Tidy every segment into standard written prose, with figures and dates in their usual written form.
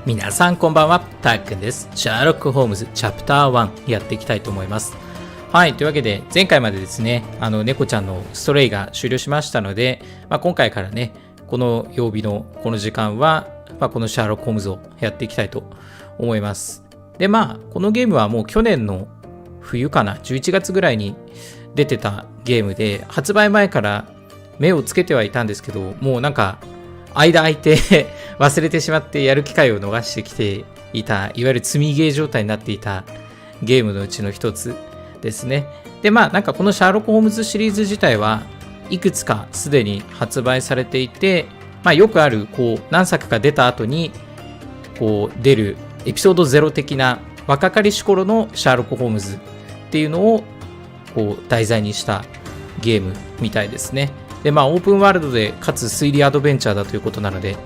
皆さんこんばんは、たっくんです。シャーロックホームズチャプター1やっていきたいと思います。はい、というわけで前回までですね、猫ちゃんのストレイが終了しましたので、今回からね、この曜日のこの時間は、このシャーロックホームズをやっていきたいと思います。で、このゲームはもう去年の冬かな、11月ぐらいに出てたゲームで、発売前から目をつけてはいたんですけど、もうなんか、間空いて忘れてしまってやる機会を逃してきていた、いわゆる積みゲー状態になっていたゲームのうちの一つですね。で、なんかこのシャーロック・ホームズシリーズ自体はいくつかすでに発売されていて、よくある何作か出た後に出るエピソード0的な若かりし頃のシャーロック・ホームズっていうのを題材にしたゲームみたいですね。で、オープンワールドでかつ推理アドベンチャーだということなので、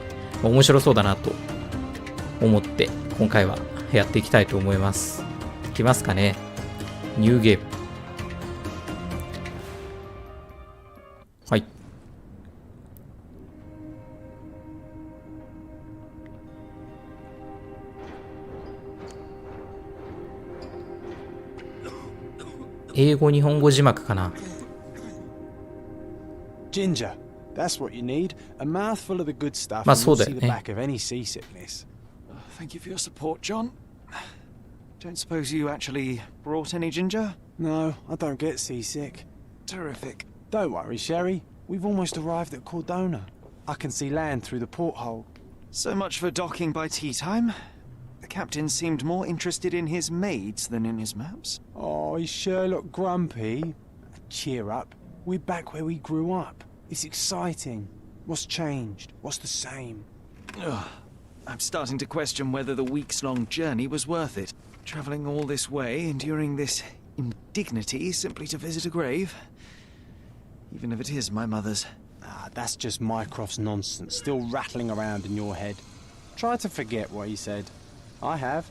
面白そうだなと思って今回はやっていきたいと思います。いきますかね。ニューゲーム。はい。英語日本語字幕かな。Ginger, that's what you need. A mouthful of the good stuff and you'll see the back of any seasickness. Thank you for your support, John. Don't suppose you actually brought any ginger? No, I don't get seasick. Terrific. Don't worry, Sherry. We've almost arrived at Cordona. I can see land through the porthole. So much for docking by tea time. The captain seemed more interested in his maids than in his maps. Oh, is Sherlock grumpy? Cheer up. We're back where we grew up. It's exciting. What's changed? What's the same? I'm starting to question whether the weeks-long journey was worth it. Travelling all this way, enduring this indignity simply to visit a grave. Even if it is my mother's. That's just Mycroft's nonsense, still rattling around in your head. Try to forget what he said. I have.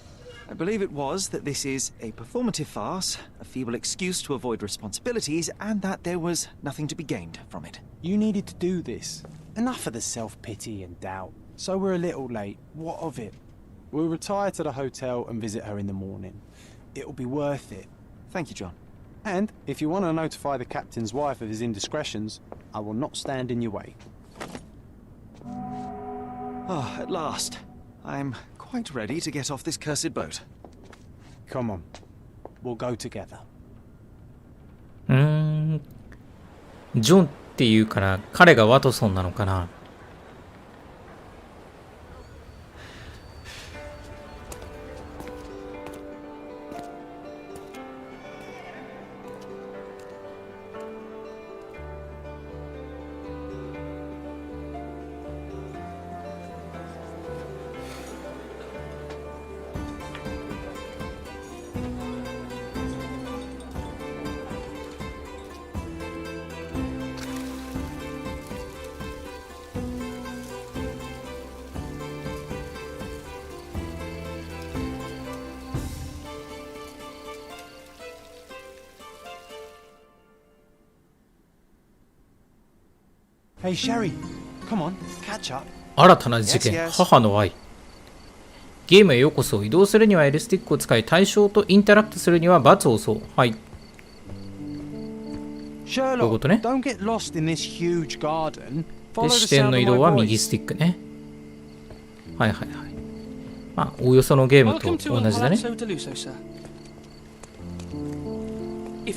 I believe it was that this is a performative farce, a feeble excuse to avoid responsibilities, and that there was nothing to be gained from it. You needed to do this. Enough of the self-pity and doubt. So we're a little late. What of it? We'll retire to the hotel and visit her in the morning. It'll be worth it. Thank you, John. And if you want to notify the captain's wife of his indiscretions, I will not stand in your way. At last. I'm quite ready to get off this cursed boat. Come on. We'll go together. ジョンっていうから彼がワトソンなのかな。Hey, Sherry. Come on, catch up. 新たな事件、母の愛。ゲームへようこそ。移動するには L スティックを使い、対象とインタラクトするには×を押そう。はい。Sherlock, こういうことね。don't get lost in this huge garden. で、視点の移動は右スティックね。はいはいはい。おおよそのゲームと同じだね。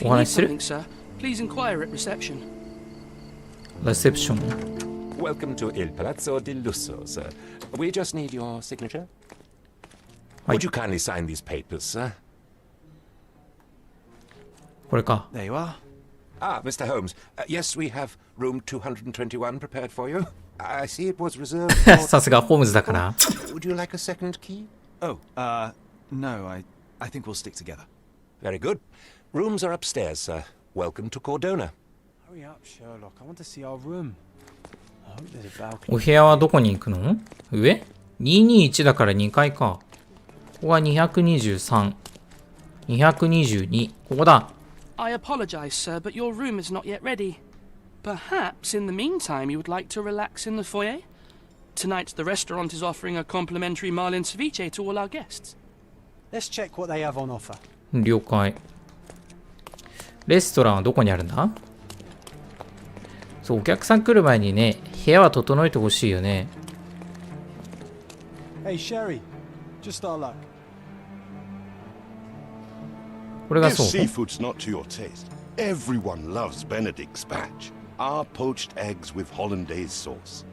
お話しする？レセプション。Welcome to Il Palazzo di Lusso, sir. We just need your signature. Would you kindly sign these papers, sir? これか。There you are. Mr. Holmes. Yes, we have room 221 prepared for you. I see it was reserved. さすがホームズだから。Would you like a second key? Oh, no, I think we'll stick together. Very good. Rooms are upstairs, sir. Welcome to Cordona. Hurry up, Sherlock. I want to see our room. I hope there's a balcony. お部屋はどこに行くの？上？ 221だから2階か。ここが223。222。ここだ。I apologize, sir, but your room is not yet ready. Perhaps in the meantime you would like to relax in the foyer? Tonight the restaurant is offering a complimentary marlin ceviche to all our guests. Let's check what they have on offer. 了解。レストランはどこにあるんだ？そう、お客さん来る前にね、部屋は整えてほしいよね。Hey, Sherry, just our luck. これが This そう。 seafood's not to your taste. Everyone loves Benedict's batch. Our poached eggs with hollandaise sauce.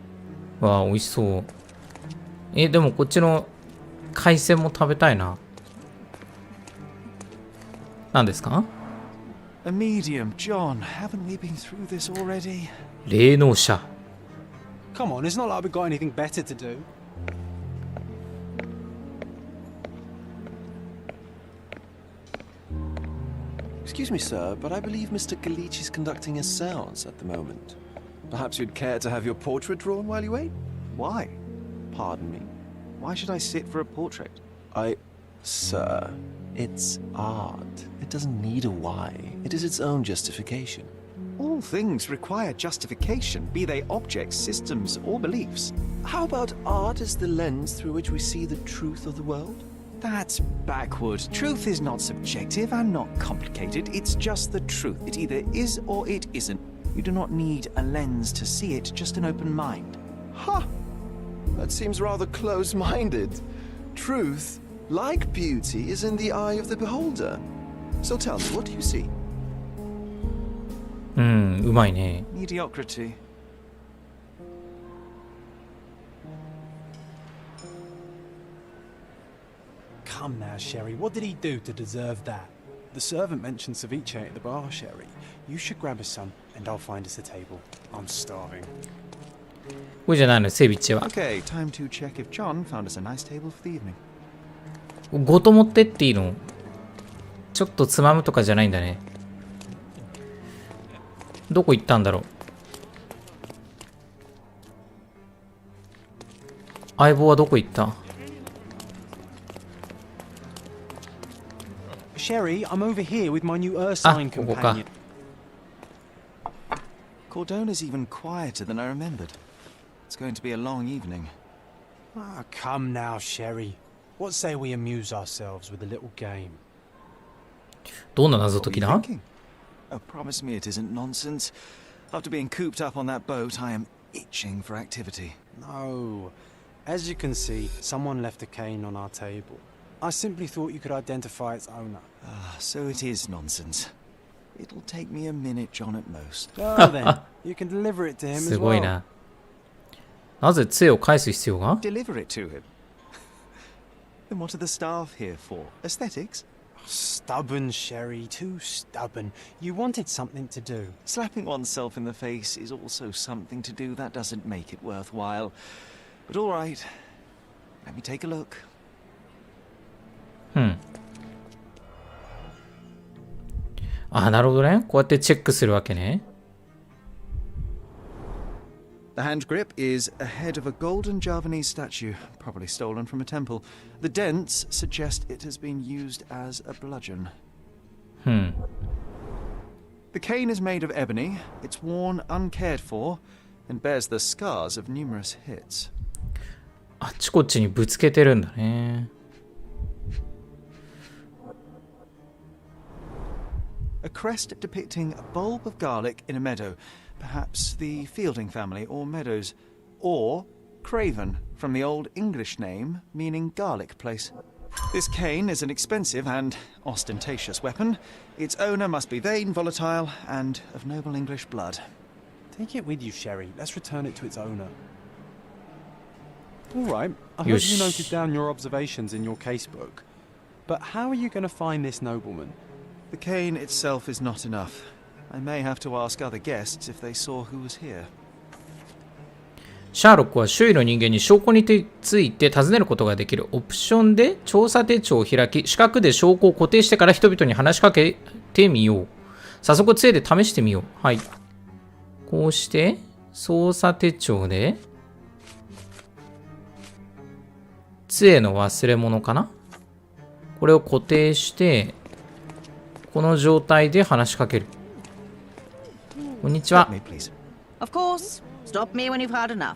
わあ、美味しそう。でもこっちの海鮮も食べたいな。何ですか？ A medium, John. Haven't we been through this already? 霊能者。Come on, it's not like we've got anything better to do. Excuse me, sir, but I believe Mr. Galich is conducting a séance at the moment. Perhaps you'd care to have your portrait drawn while you wait? Why? Pardon me. Why should I sit for a portrait? Sir, it's art. It doesn't need a why. It is its own justification. All things require justification, be they objects, systems, or beliefs. How about art as the lens through which we see the truth of the world? That's backward. Truth is not subjective and not complicated. It's just the truth. It either is or it isn't. You do not need a lens to see it, just an open mind. Huh! That seems rather close-minded. Truth, like beauty, is in the eye of the beholder. So tell me, what do you see? うん、うまいね。 Mediocrity. Come now, Sherry, what did he do to deserve that? The servant mentioned ceviche at the bar, Sherry. You should grab us some, and I'll find us a table. I'm starving. これじゃないの、セビチェは。 Okay, time to check if John found us a nice table for the evening. ごと持ってっていいの？ちょっとつまむとかじゃないんだね。どこ行ったんだろう。相棒はどこ行った？ Sherry, I'm over here with my new Ursine ここか。 companion. Cordona's even quieter than I remembered. It's going to be a long evening. Ah, come now, Sherry. What say we amuse ourselves with a little game? どんな謎 What were 解き you だ？ thinking? Oh, promise me it isn't nonsense. After being cooped up on that boat, I am itching for activity. No. As you can see, someone left a cane on our table. I simply thought you could identify its owner. Ah, so it is nonsense. It'll take me a minute, John, at most. Well then, you can deliver it to him す as ごい well. な。なぜ杖を返す必要が？ Deliver it to him. Then what are the staff here for? Aesthetics? Stubborn, Sherry, too stubborn. You wanted something to do. Slapping oneself in the face is also something to do. That doesn't make it worthwhile. But all right. Let me take a look. うん。あ、なるほどね。こうやってチェックするわけね。The hand grip is a head of a golden Javanese statue, probably stolen from a temple. The dents suggest it has been used as a bludgeon. うん。 The cane is made of ebony. It's worn uncared for and bears the scars of numerous hits. あっちこっちにぶつけてるんだね。A crest depicting a bulb of garlic in a meadow, perhaps the Fielding family or Meadows, or Craven, from the Old English name meaning garlic place. This cane is an expensive and ostentatious weapon. Its owner must be vain, volatile, and of noble English blood. Take it with you, Sherry. Let's return it to its owner. All right. I hope Yes. you noted down your observations in your casebook. But how are you going to find this nobleman? The cane itself is not enough. I may have to ask other guests if they saw who was here. シャーロックは周囲の人間に証拠について尋ねることができるオプションで調査手帳を開き、四角で証拠を固定してから人々に話しかけてみよう。早速杖で試してみよう。はい。こうして操作手帳で杖の忘れ物かな？これを固定してこの状態で話しかける。こんにちは。 Me, please. Of course. Stop me when you've had enough.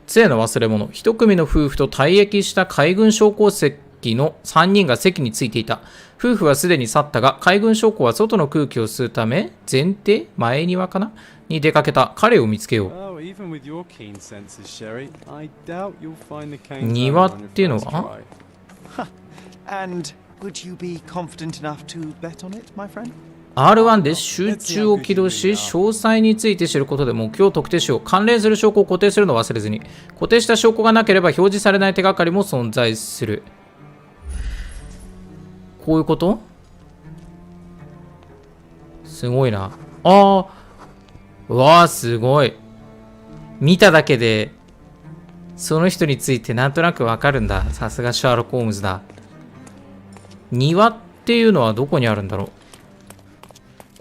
杖の忘れ物。一組の夫婦と退役した海軍将校席の3人が席についていた。夫婦はすでに去ったが、海軍将校は外の空気を吸うため、前庭かなに出かけた。彼を見つけよう。Oh, even with your keen senses, Sherry, I doubt you'll find the cane 庭っていうのは And would you be confident enough to bet on it, my friend? R1 で集中を起動し、詳細について知ることで目標を特定しよう。関連する証拠を固定するのを忘れずに。固定した証拠がなければ表示されない手がかりも存在する。こういうこと？すごいな。うわー、すごい。見ただけで、その人についてなんとなくわかるんだ。さすがシャーロック・ホームズだ。庭っていうのはどこにあるんだろう。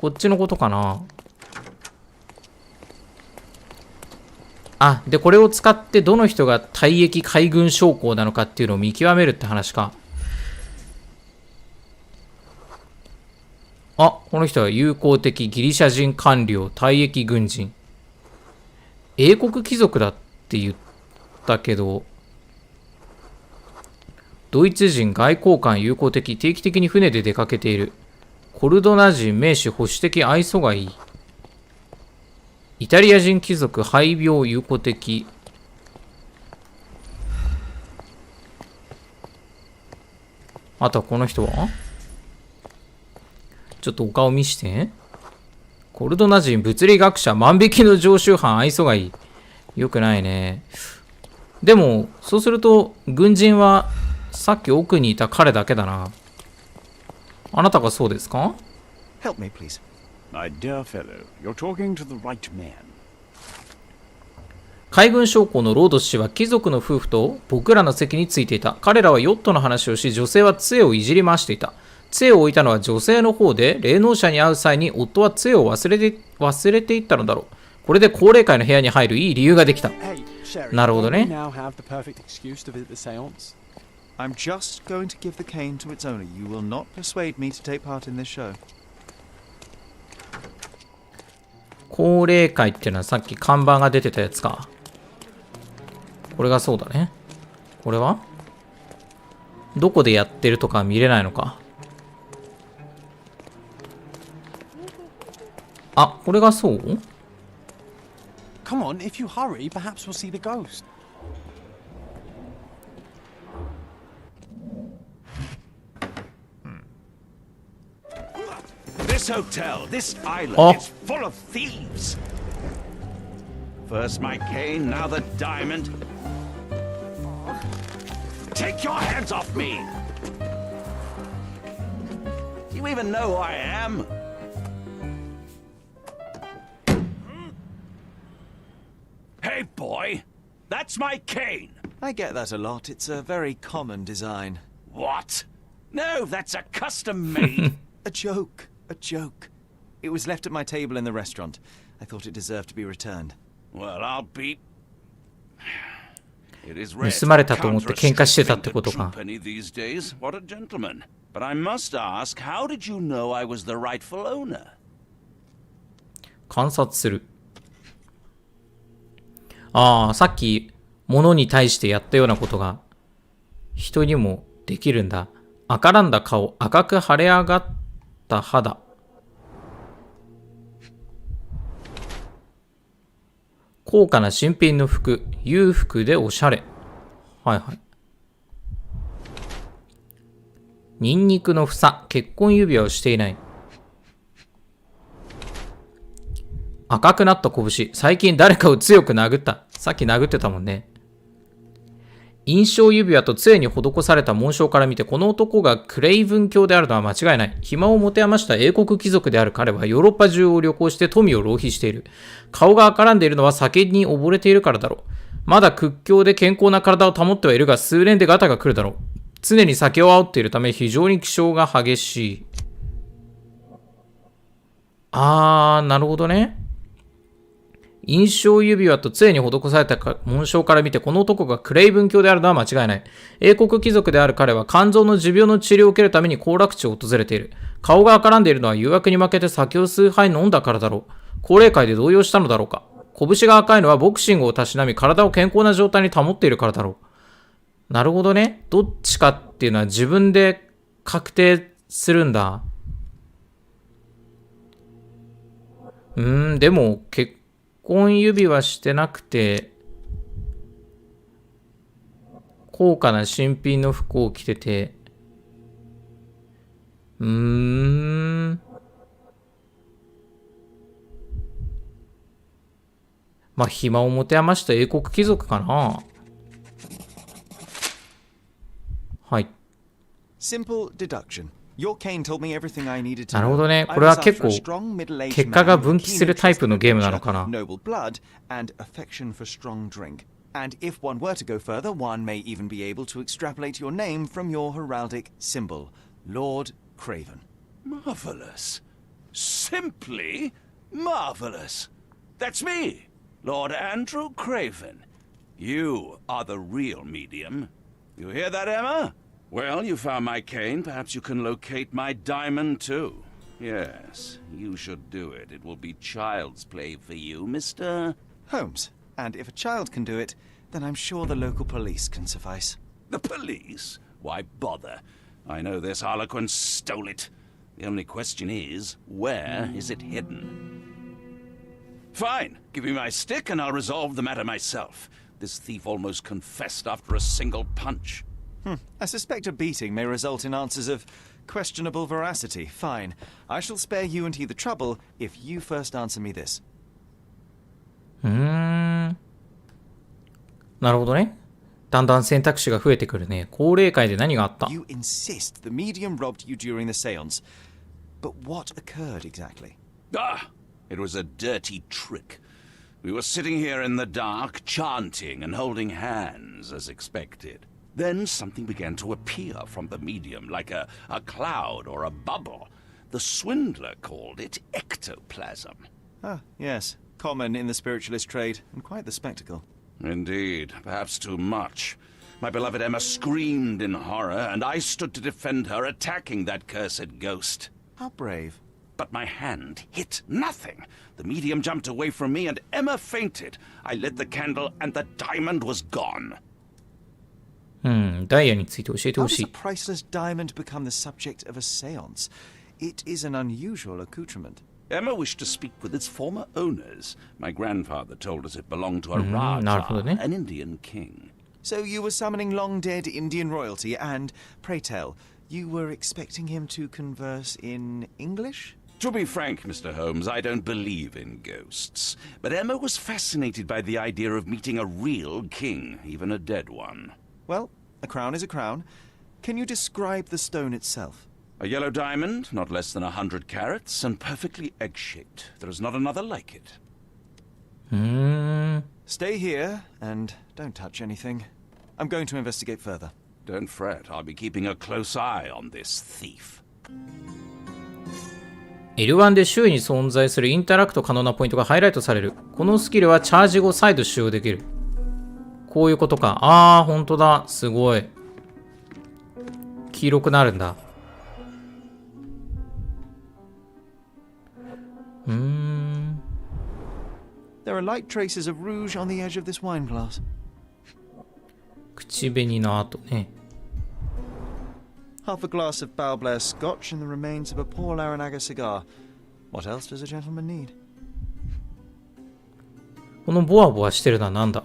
こっちのことかな。で、これを使ってどの人が退役海軍将校なのかっていうのを見極めるって話か。この人は友好的ギリシャ人官僚、退役軍人。英国貴族だって言ったけど、ドイツ人外交官友好的、定期的に船で出かけている。コルドナ人名士保守的、愛想がいい。イタリア人貴族肺病友好的。あとはこの人はちょっとお顔見して。コルドナ人物理学者万引きの常習犯愛想がいい。よくないね。でもそうすると軍人はさっき奥にいた彼だけだな。あなたがそうですか？ Help me, please. My dear fellow, you're talking to the right man. 海軍将校のロード氏は貴族の夫婦と僕らの席についていた。彼らはヨットの話をし、女性は杖をいじり回していた。杖を置いたのは女性の方で、霊能者に会う際に夫は杖を忘れていったのだろう。これで高齢会の部屋に入るいい理由ができた。なるほどね。I'm just going to give the cane to its owner. You will not persuade me to take part in this show. 高齢会っていうのはさっき看板が出てたやつか。これがそうだね。これはどこでやってるとか見れないのか。これがそう？ Come on, if you hurry, perhaps we'll see the ghost. This hotel, this island, it's full of thieves. First my cane, now the diamond. Take your hands off me! Do you even know who I am? Hey, boy, that's my cane. I get that a lot. It's a very common design. What? No, that's a custom made. A joke. A joke. It was left at my table in the restaurant. I thought it deserved to be returned. Well, I'll be. 盗まれたと思って喧嘩してたってことか。 these days. What a gentleman. But I must ask, how did you know I was the rightful owner? 観察する。さっき物に対してやったようなことが人にもできるんだ。赤らんだ顔、赤く腫れ上がった肌。高価な新品の服、裕福でおしゃれ。はいはい。ニンニクの房、結婚指輪をしていない。赤くなった拳、最近誰かを強く殴った。さっき殴ってたもんね。印象指輪と杖に施された紋章から見て、この男がクレイブン教であるのは間違いない。暇を持て余した英国貴族である彼はヨーロッパ中を旅行して富を浪費している。顔が赤らんでいるのは酒に溺れているからだろう。まだ屈強で健康な体を保ってはいるが、数年でガタが来るだろう。常に酒を煽っているため非常に気性が激しい。なるほどね。印象指輪と杖に施された紋章から見て、この男がクレイブン教であるのは間違いない。英国貴族である彼は肝臓の持病の治療を受けるために行楽地を訪れている。顔が赤らんでいるのは誘惑に負けて酒を数杯飲んだからだろう。高齢界で動揺したのだろうか。拳が赤いのはボクシングをたしなみ体を健康な状態に保っているからだろう。なるほどね。どっちかっていうのは自分で確定するんだ。でも結婚指輪してなくて高価な新品の服を着てて、まあ暇を持て余した英国貴族かな。はい。Simple deduction. Your cane told me everything I needed to なるほ know. どね。 I これは was 結 after 構 a strong middle-aged 結果が man 分 with 岐 keen するタイプの interest ゲー in ムなのかな。 noble blood and affection for strong drink. And if one were to go further, one may even be able to extrapolate your name from your heraldic symbol, Lord Craven. Marvelous. Simply marvelous. That's me, Lord Andrew Craven. You are the real medium. You hear that, Emma? Well, you found my cane. Perhaps you can locate my diamond, too. Yes, you should do it. It will be child's play for you, Mr. Holmes. And if a child can do it, then I'm sure the local police can suffice. The police? Why bother? I know this harlequin stole it. The only question is, where is it hidden? Fine. Give me my stick and I'll resolve the matter myself. This thief almost confessed after a single punch. I suspect a beating may result in answers of questionable veracity. Fine. I shall spare you and he the trouble if you first answer me this. なるほどね。だんだん選択肢が増えてくるね。高齢会で何があった？ You insist the medium robbed you during the seance. But what occurred exactly? Ah! It was a dirty trick. We were sitting here in the dark, chanting and holding hands, as expected. Then something began to appear from the medium, like a cloud or a bubble. The swindler called it ectoplasm. Ah, yes. Common in the spiritualist trade, and quite the spectacle. Indeed, perhaps too much. My beloved Emma screamed in horror, and I stood to defend her, attacking that cursed ghost. How brave. But my hand hit nothing. The medium jumped away from me, and Emma fainted. I lit the candle, and the diamond was gone. ダイヤについて教えて How ほ does し a い。 priceless diamond become the subject of a seance? It is an unusual accoutrement. Emma wished to speak with its former owners. My grandfather told us it belonged to a なるほどね。 Raja, an Indian king. So you were summoning long-dead Indian royalty, and, pray tell, you were expecting him to converse in English? To be frank, Mr. Holmes, I don't believe in ghosts. But Emma was fascinated by the idea of meeting a real king, even a dead one. Well, a crown is a crown. Can you describe the stone itself? A yellow diamond, not less than 100 carats, and perfectly egg-shaped. There is not another like it. Stay here, and don't touch anything. I'm going to investigate further. Don't fret, I'll be keeping a close eye on this thief. L1 で周囲に存在するインタラクト可能なポイントがハイライトされる。このスキルはチャージ後再度使用できる。こういうことか。あー、ほんとだ。すごい。黄色くなるんだ。There are light traces of rouge on the edge of this wine glass. 口紅の跡ね。Half a glass of Balblair Scotch and the remains of a Paul Aranaga cigar. What else does a gentleman need? このボワボワしてるのはなんだ？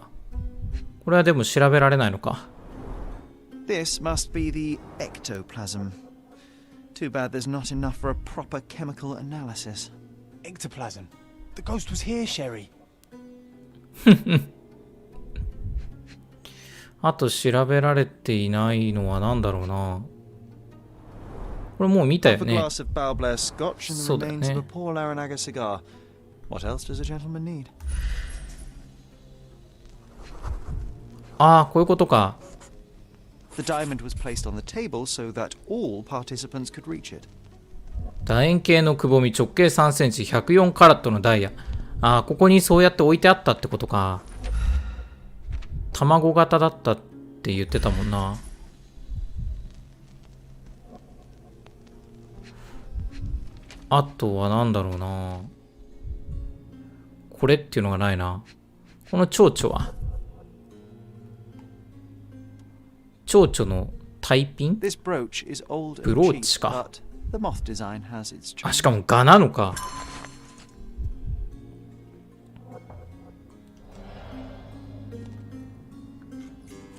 これはでも調べられないのか。This must be the ectoplasm. Too bad there's not enough for a proper chemical analysis. Ectoplasm. The ghost was here, Sherry. あと調べられていないのはなんだろうな。これもう見たよ Half a ね。 glass of Balblair Scotch and the そうだよ remains of ね。 a Paul Aranaga cigar. What else does a gentleman need? ああ、こういうことか。The diamond was placed on the table so that all participants could reach it. 楕円形のくぼみ直径3センチ104カラットのダイヤ。ああ、ここにそうやって置いてあったってことか。卵型だったって言ってたもんな。あとはなんだろうな。これっていうのがないな。この蝶々は蝶々のタイピン？ This brooch is old ブ and ロー cheap, チか。 but the moth design has its あ、 charm. しかも蛾なのか。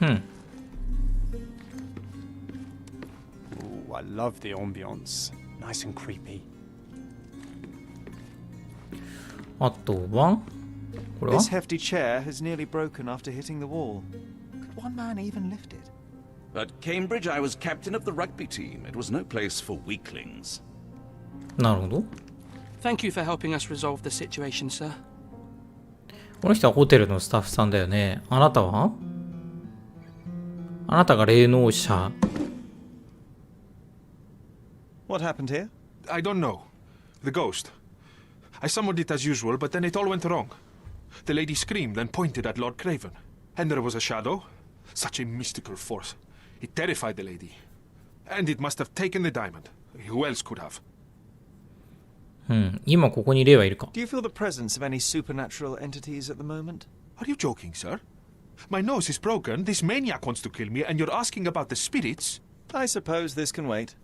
Ooh, I love the ambience. Nice and creepy. あとはこれは This hefty chair has nearly broken after hitting the wall. Could one man even lift it? At Cambridge, I was captain of the rugby team. It was no place for weaklings. なるほど。 Thank you for helping us resolve the situation, sir. この人はホテルのスタッフさんだよね。あなたは？あなたが霊能者。 What happened here? I don't know. The ghost. I summoned it as usual, but then it all went wrong. The lady screamed and pointed at Lord Craven. And there was a shadow. Such a mystical force. It terrified the lady. And it must have taken the diamond. Who else could have? うん。今ここに霊はいるか。 Do you feel the presence of any supernatural entities at the moment? Are you joking, sir? My nose is broken, this maniac wants to kill me, and you're asking about the spirits? I suppose this can wait.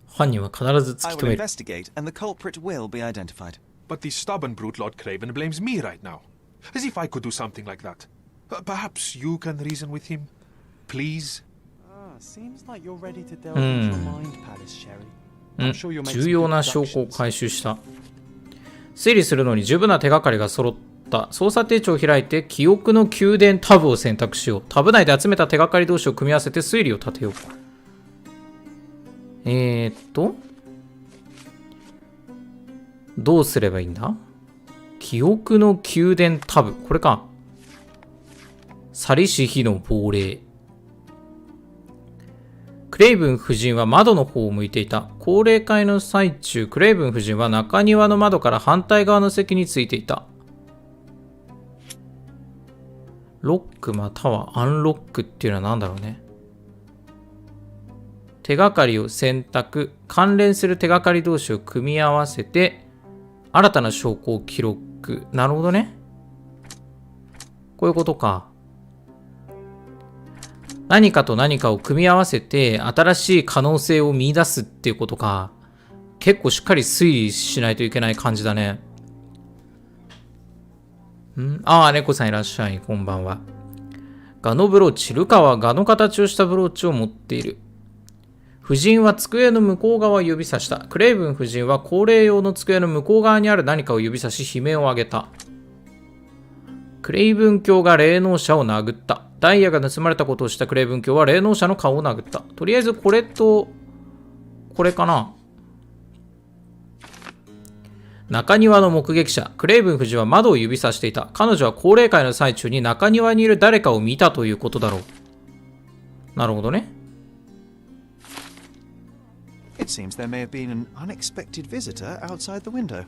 犯人は必ず突 I き止 will める。 investigate, and the culprit will be identified. But the stubborn brute Lord Craven blames me right now. As if I could do something like that. Perhaps you can reason with him? Please? Ah, seems like you're ready to delve into your mind palace, Sherry. うん。 I'm sure you'll make 重 some 要 good な証拠を deductions. 回収した。推理するのに十分な手がかりが揃った。捜査手帳を開いて記憶の宮殿タブを選択しよう。タブ内で集めた手がかり同士を組み合わせて推理を立てよう。どうすればいいんだ？記憶の宮殿タブ。これか。去りし日の亡霊。クレイブン夫人は窓の方を向いていた。高齢会の最中、クレイブン夫人は中庭の窓から反対側の席についていた。ロックまたはアンロックっていうのは何だろうね。手がかりを選択。関連する手がかり同士を組み合わせて、新たな証拠を記録。なるほどね。こういうことか。何かと何かを組み合わせて新しい可能性を見出すっていうことか。結構しっかり推理しないといけない感じだね。ああ、猫さんいらっしゃい。こんばんは。ガのブローチ。ルカはガの形をしたブローチを持っている。夫人は机の向こう側を指さした。クレイブン夫人は高齢用の机の向こう側にある何かを指さし悲鳴を上げた。クレイブン卿が霊能者を殴った。ダイヤが盗まれたことをしたクレイブン卿は霊能者の顔を殴った。とりあえずこれと、これかな。中庭の目撃者。クレイブン夫人は窓を指さしていた。彼女は高齢会の最中に中庭にいる誰かを見たということだろう。なるほどね。It seems there may have been an unexpected visitor outside the window.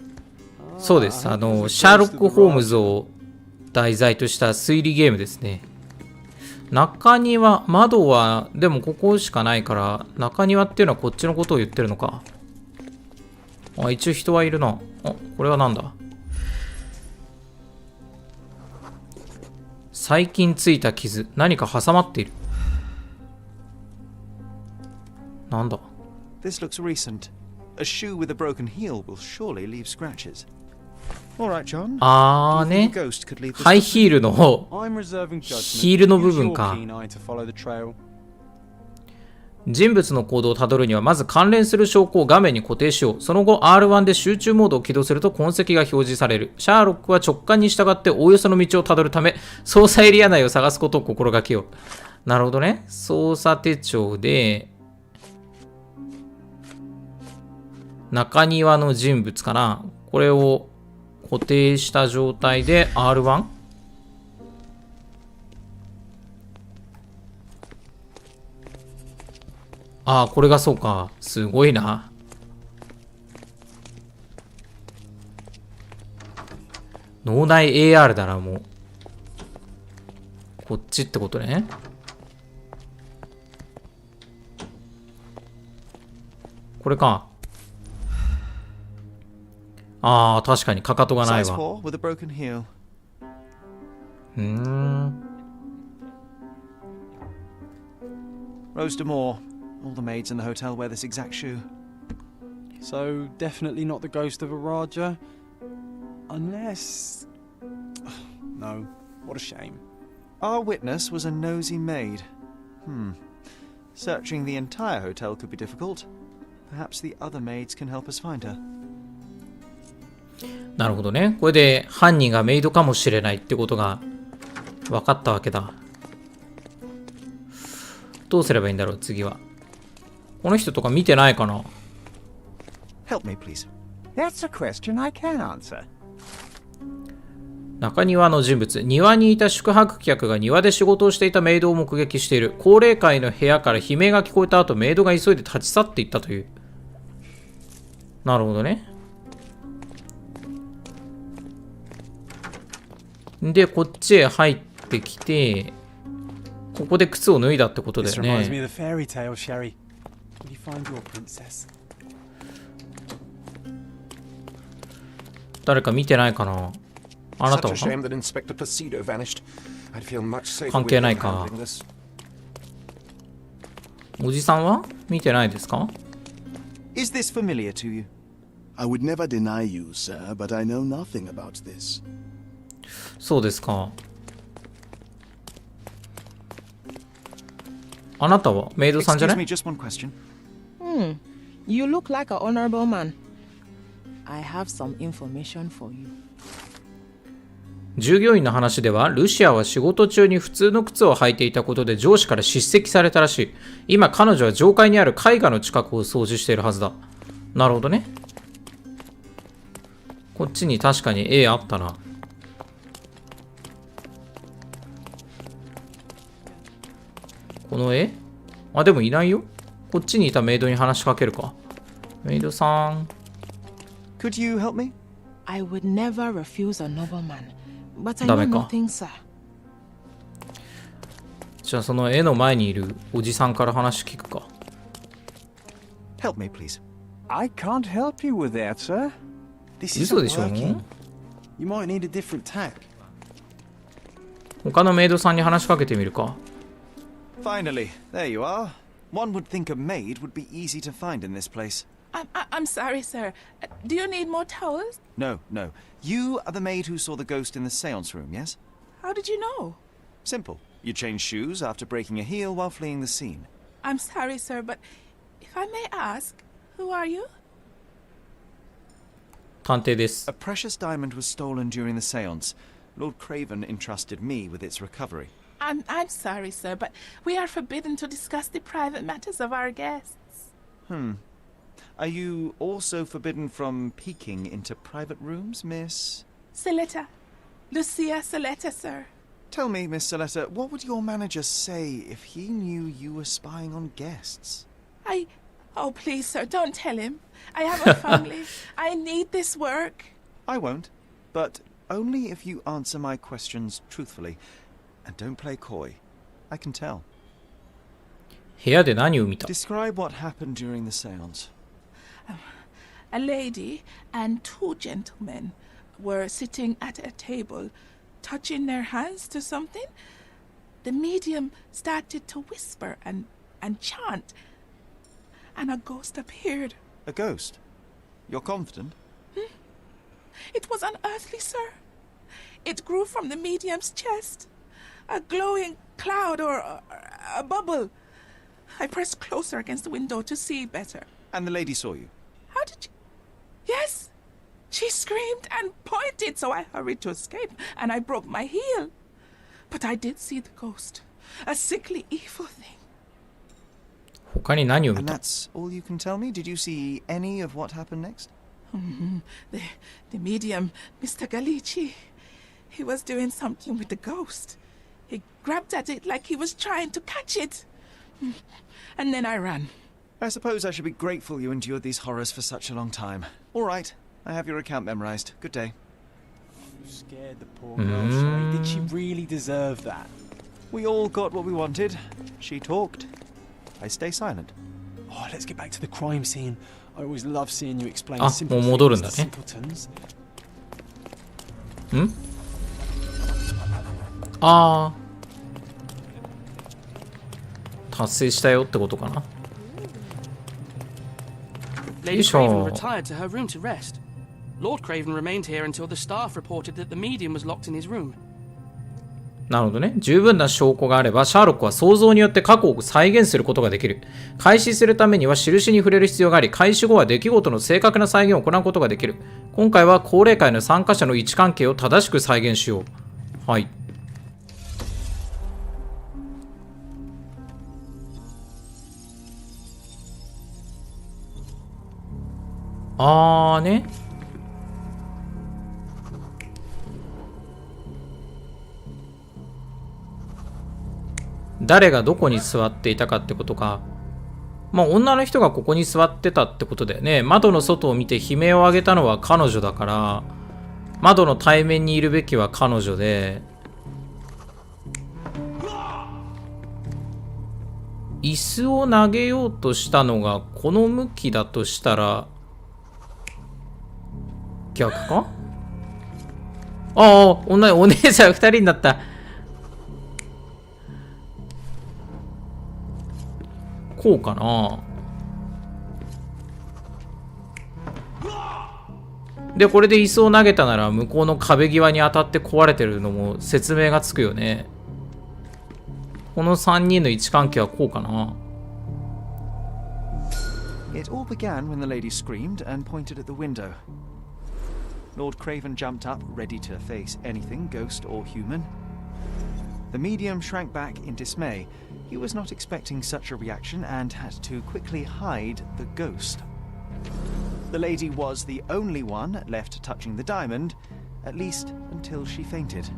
そうです。シャーロック・ホームズを題材とした推理ゲームですね。中庭、窓は、でもここしかないから、中庭っていうのはこっちのことを言ってるのか。あ、一応人はいるな。あ、これはなんだ？最近ついた傷。何か挟まっている。なんだ？ This looks recent. A shoe with a broken heel will surely leave scratches. All right, John. あー Do you ね think。a ghost could leave this ハイヒールの方。 I'm reserving judgment. ヒールの部 Use 分 your か。 keen eye to follow the trail. 人物の行動をたどるにはまず関連する証拠を画面に固定しよう。その後 R1 で集中モードを起動すると痕跡が表示される。シャーロックは直感に従っておおよその道をたどるため捜査エリア内を探すことを心がけよう。なるほどね。捜査手帳で中庭の人物かな。これを固定した状態で R1？ ああ、これがそうか。すごいな。脳内 AR だな、もう。こっちってことね。これか。ああ、確かにかかとがない Size わ。 4 with a broken heel. Rose D'Amour. All the maids in the hotel wear this exact shoe. So, definitely not the ghost of a Raja? Unless... No, what a shame. Our witness was a nosy maid. Searching the entire hotel could be difficult. Perhaps the other maids can help us find her. なるほどね。これで犯人がメイドかもしれないってことが分かったわけだ。どうすればいいんだろう、次は。この人とか見てないかな。 Help me, please. That's a question I can answer. 中庭の人物。庭にいた宿泊客が庭で仕事をしていたメイドを目撃している。高齢会の部屋から悲鳴が聞こえた後、メイドが急いで立ち去っていったという。なるほどね。で、こっちへ入ってきて、ここで靴を脱いだってことだ This よ reminds me ね。 of the fairy tale, Sherry. Will you find your princess? 誰か見てないかな。あなた Such a は shame that Inspector Placido vanished. I'd feel much safer 関 with 係 him ないか。 handling this. おじさんは見てないですか？ Is this familiar to you? I would never deny you, sir, but I know nothing about this. そうですか。あなたはメイドさんじゃ Excuse な me, い？ just one question. You look like an honorable man. I have some information for you. 従業員の話では、ルシアは仕事中に普通の靴を履いていたことで上司から叱責されたらしい。今彼女は上階にある絵画の近くを掃除しているはずだ。なるほどね。こっちに確かに絵あったな。この絵？あ、でもいないよ。こっちにいたメイドに話しかけるか。メイドさん。Could you help me? I would never refuse a nobleman, but I ダ know メか。 nothing, sir. じゃあその絵の前にいるおじさんから話聞くか。Help me, please. I can't help you with that, sir. This 嘘 isn't でしょ？ working. You might need a different tack. 他のメイドさんに話しかけてみるか。Finally, there you are. One would think a maid would be easy to find in this place. I'm sorry, sir. Do you need more towels? No, no. You are the maid who saw the ghost in the seance room, yes? How did you know? Simple. You changed shoes after breaking a heel while fleeing the scene. I'm sorry, sir, but if I may ask, who are you? 探偵です A。precious diamond was stolen during the seance. Lord Craven entrusted me with its recovery. I'm sorry, sir, but we are forbidden to discuss the private matters of our guests. Are you also forbidden from peeking into private rooms, Miss? Saletta. Lucia Saletta, sir. Tell me, Miss Saletta, what would your manager say if he knew you were spying on guests? Oh, please, sir, don't tell him. I have a family. I need this work. I won't, but only if you answer my questions truthfully. And don't play coy. I can tell. 部屋で何を見た？ Describe what happened during the seance. A lady and two gentlemen were sitting at a table, touching their hands to something. The medium started to whisper and chant, and a ghost appeared. A ghost? You're confident? It was unearthly, sir. It grew from the medium's chest. A glowing cloud or a bubble. I pressed closer against the window to see better. And the lady saw you? How did you... Yes! She screamed and pointed, so I hurried to escape, and I broke my heel. But I did see the ghost. A sickly, evil thing. 他に何を見 And た？ that's all you can tell me? Did you see any of what happened next? The medium, Mr. Galici, he was doing something with the ghost. He grabbed at it like he was trying to catch it. And then I ran. I suppose I should be grateful you endured these horrors for such a long time. All right, I have your account memorized. Good day. You scared the poor girl, Sherry. Did she really deserve that? We all got what we wanted. She talked. I stay silent. Oh, let's get back to the crime scene. I always love seeing you explain あ、も simple う戻るん things だ to ね。 simpletons. ん？あー。達成したよってことかな。 Lady Craven retired to her room to rest. Lord Craven remained here until the staff reported that the medium was locked in his room. なるほどね。十分な証拠があれば、シャーロックは想像によって過去を再現することができる。開始するためには印に触れる必要があり、開始後は出来事の正確な再現を行うことができる。今回は高齢会の参加者の位置関係を正しく再現しよう。はい。ね。誰がどこに座っていたかってことか。まあ女の人がここに座ってたってことだよね。窓の外を見て悲鳴を上げたのは彼女だから、窓の対面にいるべきは彼女で、椅子を投げようとしたのがこの向きだとしたら逆か？ああ、お姉さん2人になった。こうかな。で、これで椅子を投げたなら向こうの壁際に当たって壊れてるのも説明がつくよね。この3人の位置関係はこうかな。It all began when the lady screamed and pointed at the window. Lord Craven jumped up, ready to face anything, ghost or human. The medium shrank back in dismay. He was not expecting such a reaction and had to quickly hide the ghost. The lady was the only one left touching the diamond, at least until she fainted.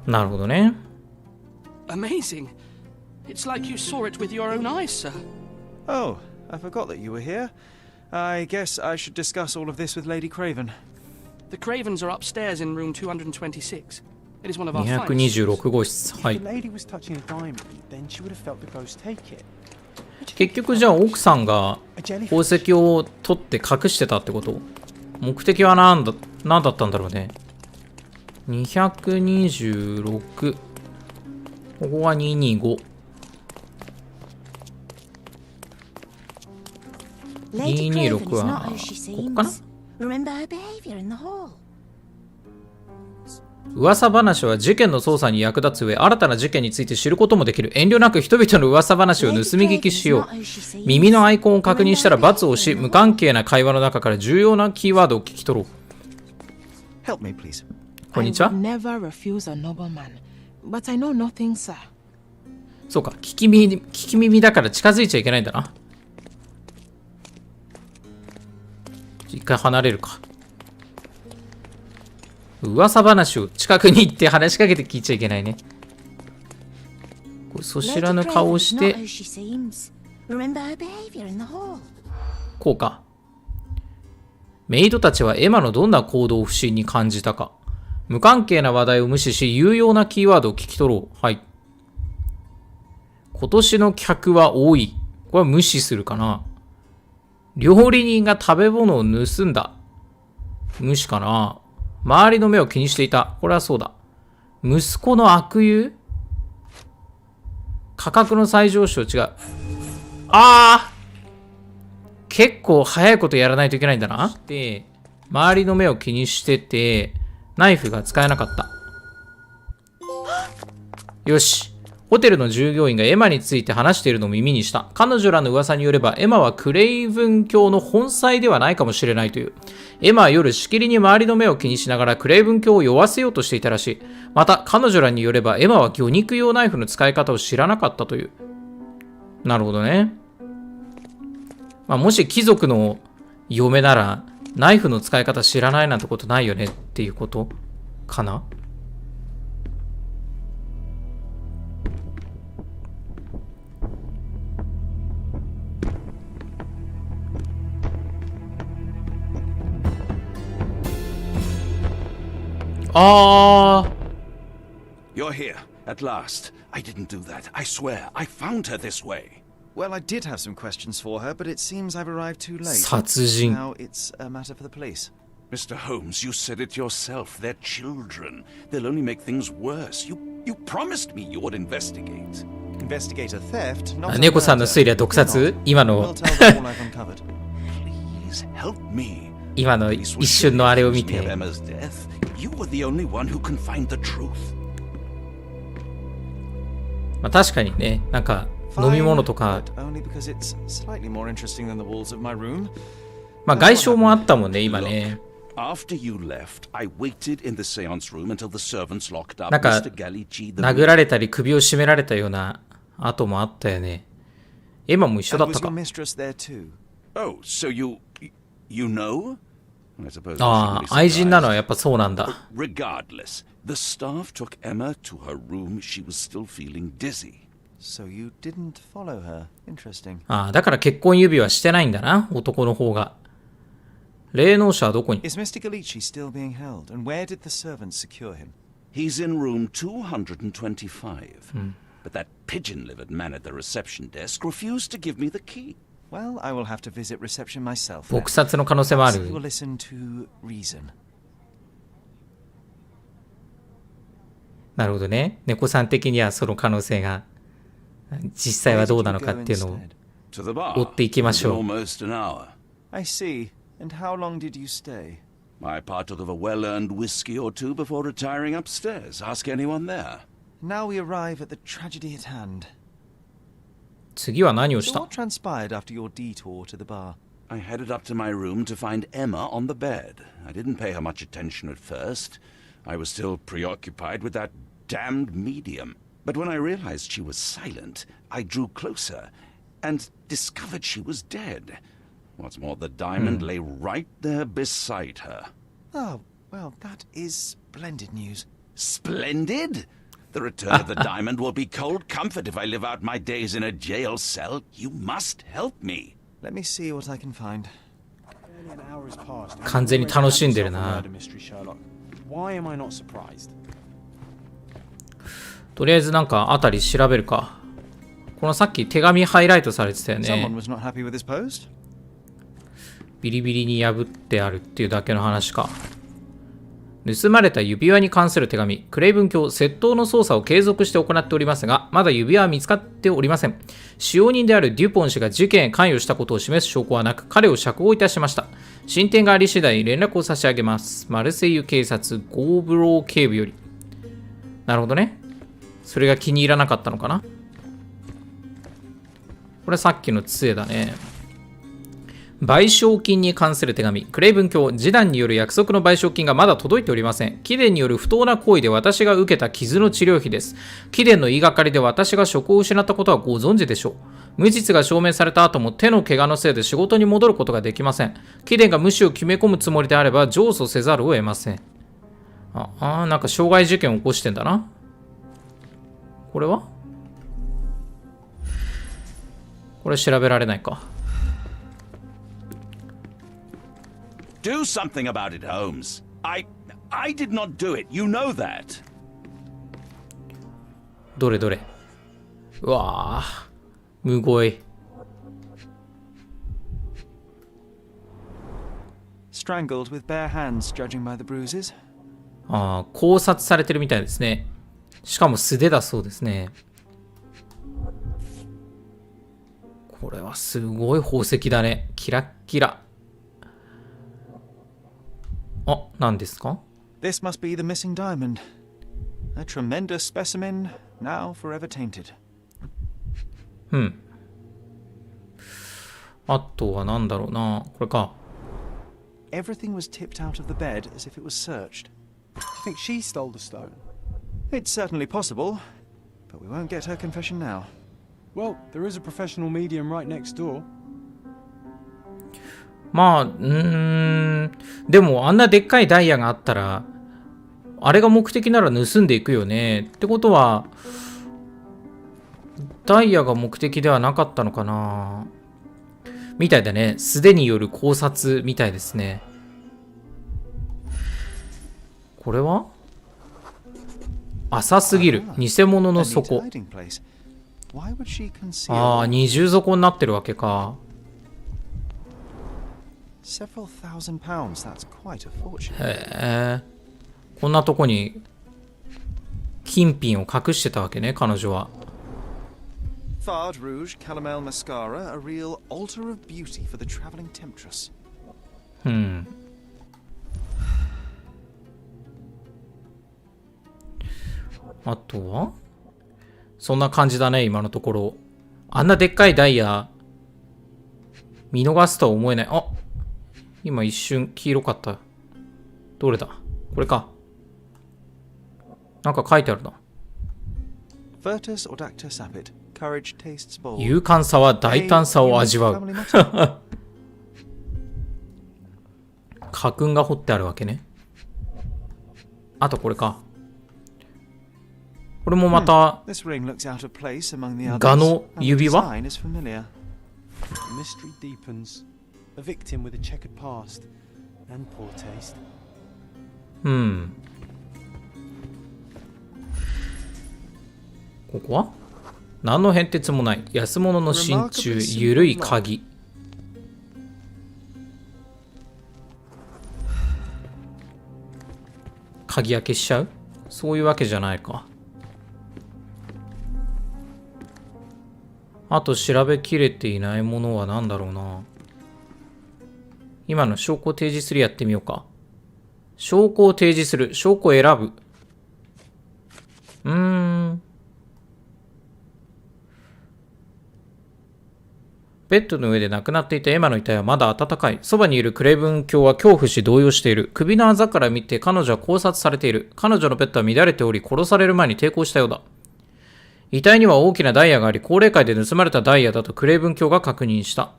なるほどね。Amazing. It's like you saw it with your own eyes, sir. Oh, I forgot that you were here. I guess I should discuss all of this with Lady Craven. The Cravens are upstairs in room 226. It is one of our finest. 226号室。はい。 If the lady was touching a diamond, then she would have felt the ghost take it. 結局じゃあ奥さんが宝石を取って隠してたってこと？目的は何だったんだろうね。226。ここは225。226はここかな？噂話は事件の捜査に役立つ上、新たな事件について知ることもできる。遠慮なく人々の噂話を盗み聞きしよう。耳のアイコンを確認したら×を押し、無関係な会話の中から重要なキーワードを聞き取ろう。Help me, please. こんにちは。そうか、聞き耳だから近づいちゃいけないんだな。一回離れるか。噂話を近くに行って話しかけて聞いちゃいけないね。そ知らぬ顔をして、こうか。メイドたちはエマのどんな行動を不審に感じたか。無関係な話題を無視し、有用なキーワードを聞き取ろう。はい。今年の客は多い。これは無視するかな。料理人が食べ物を盗んだ。無視かな。周りの目を気にしていた。これはそうだ。息子の悪友？価格の再上昇違う。結構早いことやらないといけないんだな。で、周りの目を気にしてて、ナイフが使えなかった。よし。ホテルの従業員がエマについて話しているのを耳にした。彼女らの噂によれば、エマはクレイブン教の本妻ではないかもしれないという。エマは夜しきりに周りの目を気にしながらクレイブン教を酔わせようとしていたらしい。また、彼女らによれば、エマは魚肉用ナイフの使い方を知らなかったという。なるほどね。まあ、もし貴族の嫁なら、ナイフの使い方知らないなんてことないよねっていうことかな。You're here, at last. I didn't do that. I swear. I found her this way. Well, I did have some questions for her, but it seems I've arrived too late. 殺人。 Now it's a matter for the police. Mr. Holmes, you said it yourself. They're children. They'll only make things worse. You promised me you would investigate. Investigate a theft, not a 猫さんの推理は毒殺？今の We'll tell them all I've uncovered. Please help me. 今の一瞬のあれを見て。 Of Emma's death. You were the only one who can find the truth. まあ確かにね、なんか飲み物とか、 Only because it's slightly more interesting than the walls of my room. まあ外傷もあったもんね、今ね。 After you left, I waited in the seance room until the servants locked up なんか Mr. Gallici, the 殴られたり首を絞められたような跡もあったよね。エマも一緒だった And か。 was your mistress there too? Oh, so you know? I suppose あ I あ、愛 shouldn't be 人なのは surprised. やっぱそうなんだ。 Regardless, the staff took Emma to her room. She was still feeling dizzy. So you didn't follow her. Interesting. ああ、だから結婚指輪してないんだな、男の方が。霊能者はどこに？ Is Mr. Gallici still being held? And where did the servants secure him? He's in room 225. But that pigeon-livered man at the reception desk refused to give me the key. Well, I will have to visit reception myself. 撲殺の可能性もあ Perhaps る he。will listen to reason. なるほどね。猫さん的にはその可能性が実際はどうなのかっていうのを To the bar. 追っていきましょう。 Almost an hour. I see. And how long did you stay? I partook of a well-earned whiskey or two before retiring upstairs. Ask anyone there. Now we arrive at the tragedy at hand. 次は何をし So た？ what transpired after your detour to the bar? I headed up to my room to find Emma on the bed. I didn't pay her much attention at first. I was still preoccupied with that damned medium. But when I realized she was silent, I drew closer and discovered she was dead. What's more, the diamond lay right there beside her. Oh, well, that is splendid news. Splendid! The return of the diamond will be cold comfort if I live out my days in a jail cell. You must help me. Let me see what I can find. An hour has passed. 完全に楽しんでるな。 Murder mystery, Sherlock. Why am I not surprised? とりあえずなんかあたり調べるか。このさっき手紙ハイライトされてたよ Someone ね。 was not happy with his post? ビリビリに破ってあるっていうだけの話か。盗まれた指輪に関する手紙。クレイブン卿、窃盗の捜査を継続して行っておりますが、まだ指輪は見つかっておりません。使用人であるデュポン氏が事件へ関与したことを示す証拠はなく、彼を釈放いたしました。進展があり次第連絡を差し上げます。マルセイユ警察ゴーブロー警部より。なるほどね。それが気に入らなかったのかな。これさっきの杖だね。賠償金に関する手紙。クレイブン卿、示談による約束の賠償金がまだ届いておりません。貴殿による不当な行為で私が受けた傷の治療費です。貴殿の言いがかりで私が職を失ったことはご存知でしょう。無実が証明された後も手の怪我のせいで仕事に戻ることができません。貴殿が無視を決め込むつもりであれば上訴せざるを得ません。なんか傷害事件を起こしてんだな。これは？これ調べられないか。Do something about it, Holmes. I did not do it. You know that. どれどれ。うわぁ。むごい。Strangled with bare hands, judging by the bruises. 考察されてるみたいですね。しかも素手だそうですね。これはすごい宝石だね。キラッキラ。何ですか？ This must be the missing diamond. A tremendous specimen, now forever tainted. あとは何だろうな。これか。Everything was tipped out of the bed as if it was searched. Do you think she stole the stone? It's certainly possible, but we won't get her confession now. Well, there is a professional medium right next door. でもあんなでっかいダイヤがあったら、あれが目的なら盗んでいくよね。ってことは、ダイヤが目的ではなかったのかな。みたいだね。素手による考察みたいですね。浅すぎる。偽物の底。ああ、二重底になってるわけか。へえ。こんなとこに金品を隠してたわけね、彼女は。Fard Rouge Caramel Mascara, a real altar of beauty for the traveling temptress. あとはそんな感じだね、今のところ。あんなでっかいダイヤ見逃すとは思えない。あ、今一瞬黄色かった。どれだ？これか。なんか書いてあるな。勇敢さは大胆さを味わう。家訓が彫ってあるわけね。あとこれか。これもまたガの指輪？ここは何の変哲もない安物の真鍮、ゆるい鍵。鍵開けしちゃう？そういうわけじゃないか。あと調べきれていないものは何だろうな。今の証拠を提示するやってみようか。証拠を提示する。証拠を選ぶ。ベッドの上で亡くなっていたエマの遺体はまだ温かい。そばにいるクレイブン卿は恐怖し動揺している。首のあざから見て彼女は考察されている。彼女のベッドは乱れており、殺される前に抵抗したようだ。遺体には大きなダイヤがあり、高齢会で盗まれたダイヤだとクレイブン卿が確認した。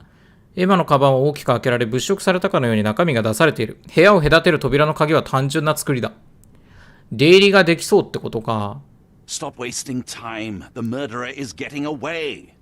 エマのカバンは大きく開けられ、物色されたかのように中身が出されている。部屋を隔てる扉の鍵は単純な作りだ。出入りができそうってことか。Stop wasting time. The murderer is getting away.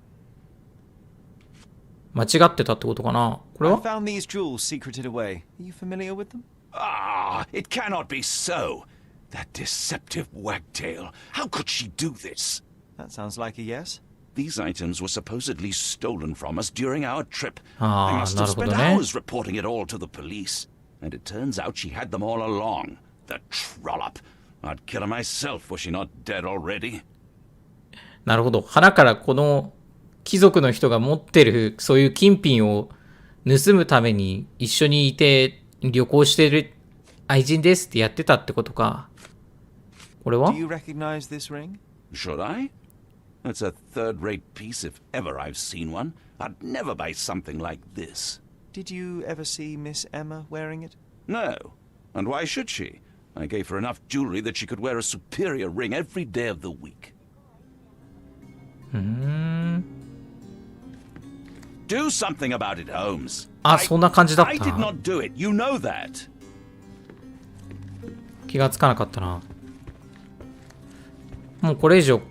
間違ってたってことかな。これは I found these jewels secreted away. Are you familiar with them? Ah, it cannot be so. That deceptive wagtail. How could she do this? That sounds like a yes. These items were supposedly stolen from us during our trip. I must have spent hours reporting it all to the police. And it turns out she had them all along. The trollop. I'd kill her myself were she not dead already. なるほど。花からこの貴族の人が持ってるそういう金品を盗むために一緒にいて旅行してる愛人ですってやってたってことか。これは Do you recognize this ring? Should I? That's a third-rate piece if ever I've seen one. I'd never buy something like this. Did you ever see Miss Emma wearing it? No. And why should she? I gave her enough jewelry that she could wear a superior ring every day of the week. Do something about it, Holmes. あ、そんな感じだった。 I did not do it. You know that. 気がつかなかったな。もうこれ以上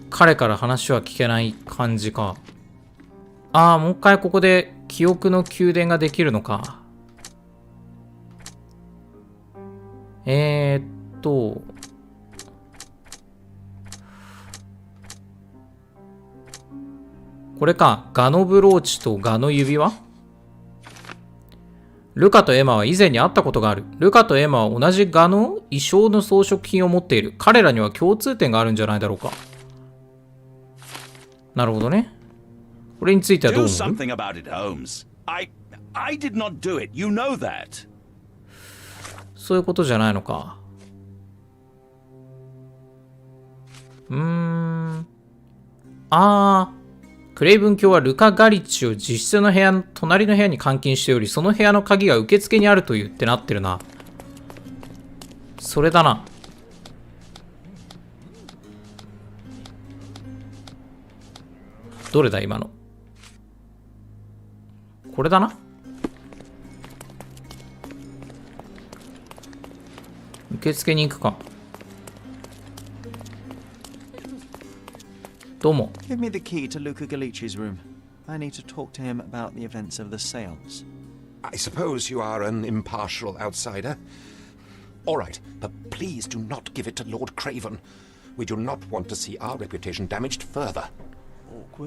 彼から話は聞けない感じか。ああ、もう一回ここで記憶の宮殿ができるのか。これか。ガのブローチとガの指輪？ルカとエマは以前に会ったことがある。ルカとエマは同じガの衣装の装飾品を持っている。彼らには共通点があるんじゃないだろうか。なるほどね。これについてはどう思う？ Do something about it, Holmes. I did not do it. You know that. そういうことじゃないのか。クレイブン卿はルカ・ガリッチを自室の部屋の隣の部屋に監禁しており、その部屋の鍵が受付にあるというってなってるな。それだな。どれだ今の。これだな。受付に行くか。どうも。Give me the key to Luca Galici's room. I need to talk to him about the events of the seance. I suppose you are an impartial outsider. All right, but please do not give it to Lord Craven. We do not want to see our reputation damaged further.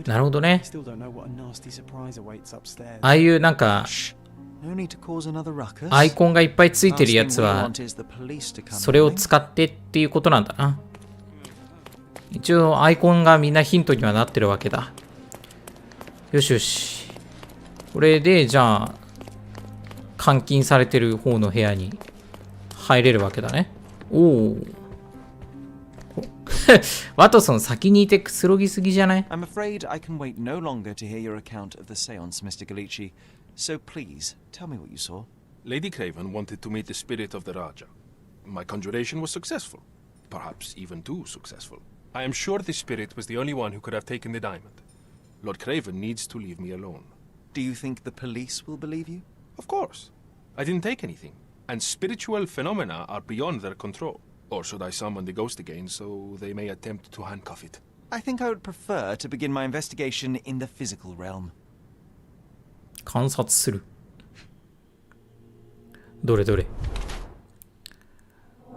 なるほどね。 Still don't know what a nasty surprise awaits upstairs. ああいうなんか No need to cause another ruckus. アイコンがいっぱいついてるやつ Last thing we は want is the police to come それを running. 使ってっていうことなんだな。一応アイコンがみんなヒントにはなってるわけだ。よしよし。これでじゃあ監禁されてる方の部屋に入れるわけだね。おお。ワトソン先にいてくつろぎすぎじゃない？ I'm afraid I can wait no longer to hear your account of the seance, Mr. Galici. So please, tell me what you saw. Lady Craven wanted to meet the spirit of the Raja. My conjuration was successful. Perhaps even too successful. I am sure the spirit was the only one who could have taken the diamond. Lord Craven needs to leave me alone. Do you think the police will believe you? Of course. I didn't take anything. And spiritual phenomena are beyond their control. Or should I summon the ghost again so they may attempt to handcuff it? I think I would prefer to begin my investigation in the physical realm. 観察する。どれどれ。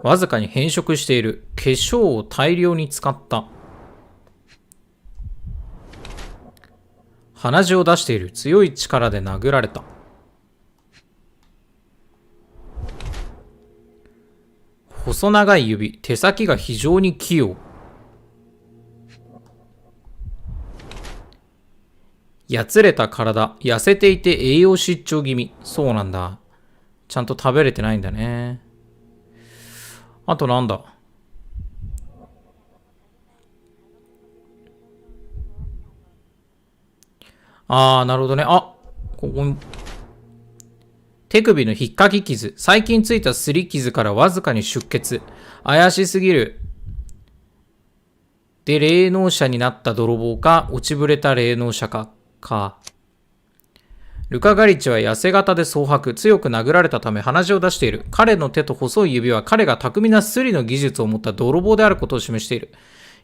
わずかに変色している。化粧を大量に使った。鼻血を出している。強い力で殴られた。細長い指。手先が非常に器用。やつれた体。痩せていて栄養失調気味。そうなんだ。ちゃんと食べれてないんだね。あとなんだ。あー、なるほどね。あ、ここに。手首の引っかき傷。最近ついた擦り傷からわずかに出血。怪しすぎる。で、霊能者になった泥棒か、落ちぶれた霊能者か。ルカ・ガリッチは痩せ型で蒼白。強く殴られたため鼻血を出している。彼の手と細い指は彼が巧みなスリの技術を持った泥棒であることを示している。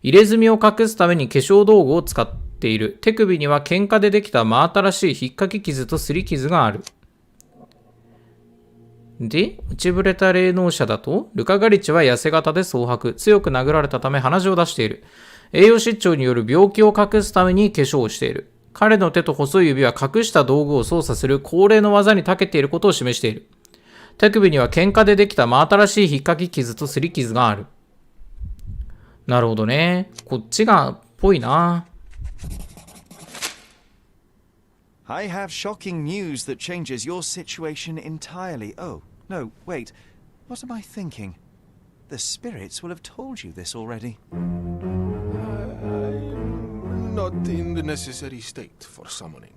入れ墨を隠すために化粧道具を使っている。手首には喧嘩でできた真新しい引っかき傷と擦り傷がある。で、落ちぶれた霊能者だと、ルカ・ガリッチは痩せ型で蒼白。強く殴られたため鼻血を出している。栄養失調による病気を隠すために化粧をしている。彼の手と細い指は隠した道具を操作する高齢の技に長けていることを示している。手首には喧嘩でできた真新しい引っかき傷と擦り傷がある。なるほどね。こっちがっぽいな。I have shocking news that changes your situation entirely. Oh, no, wait. What am I thinking? The spirits will have told you this already. I'm not in the necessary state for summoning.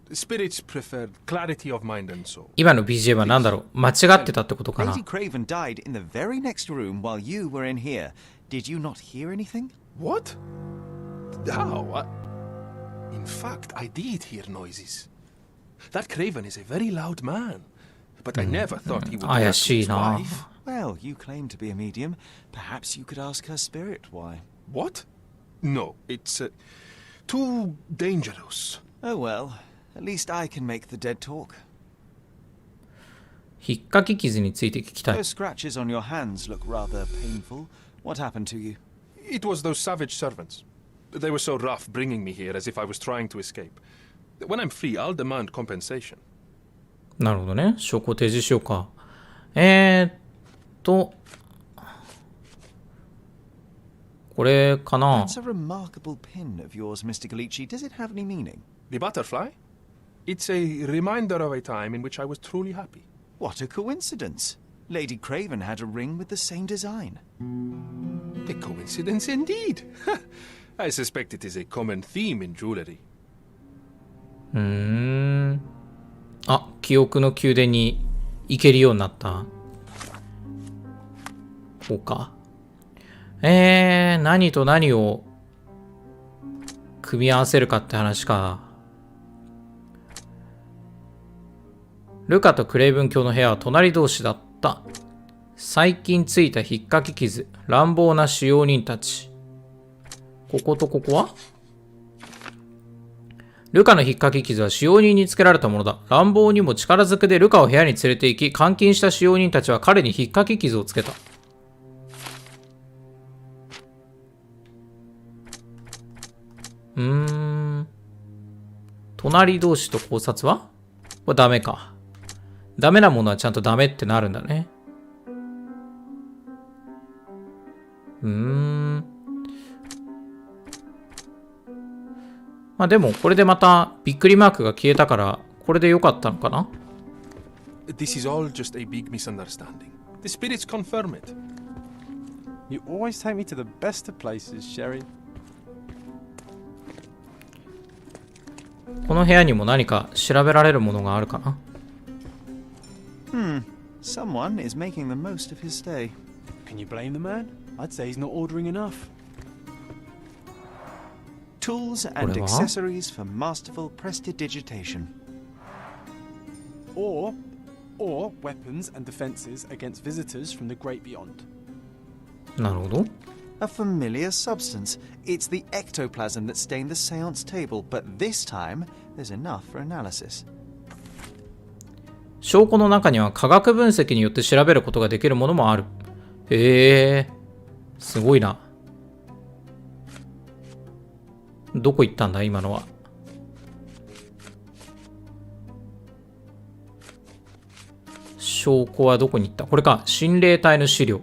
The spirits preferred clarity of mind and soul. 今の BGM は何だろう。間違ってたってことかな。 Lady Craven died in the very next room while you were in here. Did you not hear anything? What? How? In fact, I did hear noises. That Craven is a very loud man. But I never thought he would怪 hurt しい his な。 wife. Well, you claim to be a medium. Perhaps you could ask her spirit why. What? No, it's too dangerous. Oh well, at least I can make the dead talk. 引っかき傷について聞きたい。 Those scratches on your hands look rather painful. What happened to you? It was those savage servants. They were so rough bringing me here as if I was trying to escape. When I'm free, I'll demand compensation. なるほどね。証拠を提示しようか。これかな。 That's a remarkable pin of yours, Mr. Galici. Does it have any meaning? The butterfly? It's a reminder of a time in which I was truly happy. What a coincidence. Lady Craven had a ring with the same design. A coincidence indeed. I suspect it is a common theme in jewelry. あ、記憶の宮殿に行けるようになった。こうか。何と何を組み合わせるかって話か。ルカとクレイブン卿の部屋は隣同士だった。最近ついた引っかき傷、乱暴な使用人たち。こことここは？ルカの引っかき傷は使用人につけられたものだ。乱暴にも力ずくでルカを部屋に連れて行き、監禁した使用人たちは彼に引っかき傷をつけた。隣同士と考察はこれダメか。ダメなものはちゃんとダメってなるんだね。まあでも、これでまたびっくりマークが消えたから、これで良かったのかな？ This is all just a big misunderstanding. The spirits confirm it. You always take me to the best of places, Sherry. この部屋にも何か調べられるものがあるかな？ Someone is making the most of his stay. Can you blame the man? I'd say he's not ordering enough. Tools and accessories for masterful prestidigitation. Or weapons and defenses against visitors from the great beyond. なるほど。A familiar substance. It's the ectoplasm that stained the seance table, but this time there's enough for analysis. 証拠の中には化学分析によって調べることができるものもある。へえ、すごいな。どこ行ったんだ今のは。証拠はどこに行った？これか。心霊体の資料。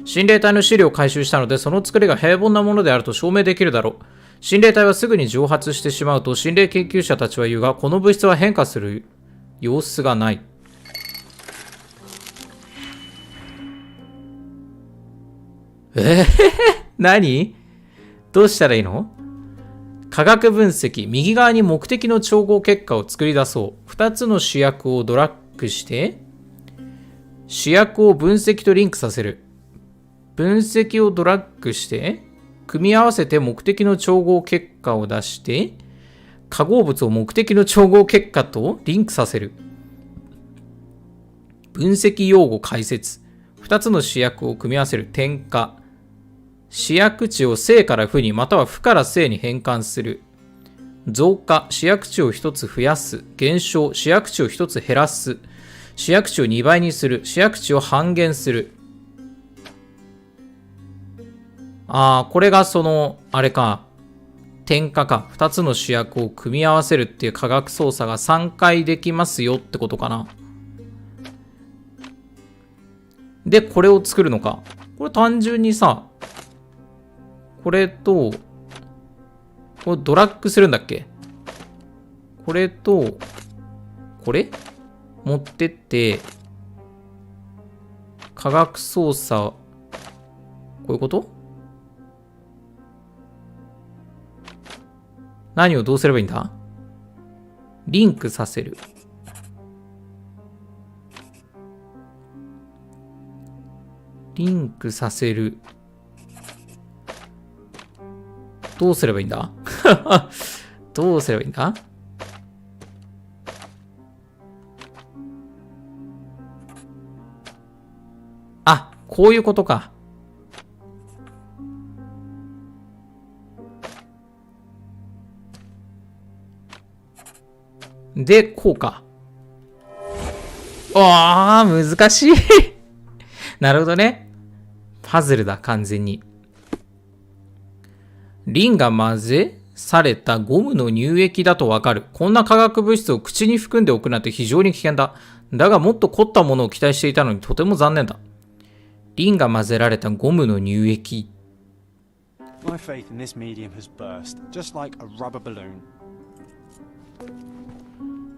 心霊体の資料を回収したので、その作りが平凡なものであると証明できるだろう。心霊体はすぐに蒸発してしまうと心霊研究者たちは言うが、この物質は変化する様子がない。何？どうしたらいいの？化学分析。右側に目的の調合結果を作り出そう。2つの試薬をドラッグして、試薬を分析とリンクさせる。分析をドラッグして、組み合わせて目的の調合結果を出して、化合物を目的の調合結果とリンクさせる。分析用語解説。2つの試薬を組み合わせる添加。試薬値を正から負にまたは負から正に変換する。増加。試薬値を1つ増やす。減少。試薬値を1つ減らす。試薬値を2倍にする。試薬値を半減する。これがあれか。添加か。2つの試薬を組み合わせるっていう化学操作が3回できますよってことかな。で、これを作るのか。これ単純にさ、これと、これドラッグするんだっけ？これと、これ持ってって、化学操作、こういうこと？何をどうすればいいんだ？リンクさせる。リンクさせる。どうすればいいんだ？どうすればいいんだ？こういうことか。で、こうか。難しい。なるほどね。パズルだ、完全に。リンが混ぜされたゴムの乳液だとわかる。こんな化学物質を口に含んでおくなんて非常に危険だ。だがもっと凝ったものを期待していたのにとても残念だ。リンが混ぜられたゴムの乳液。My faith in this medium has burst, just like a rubber balloon.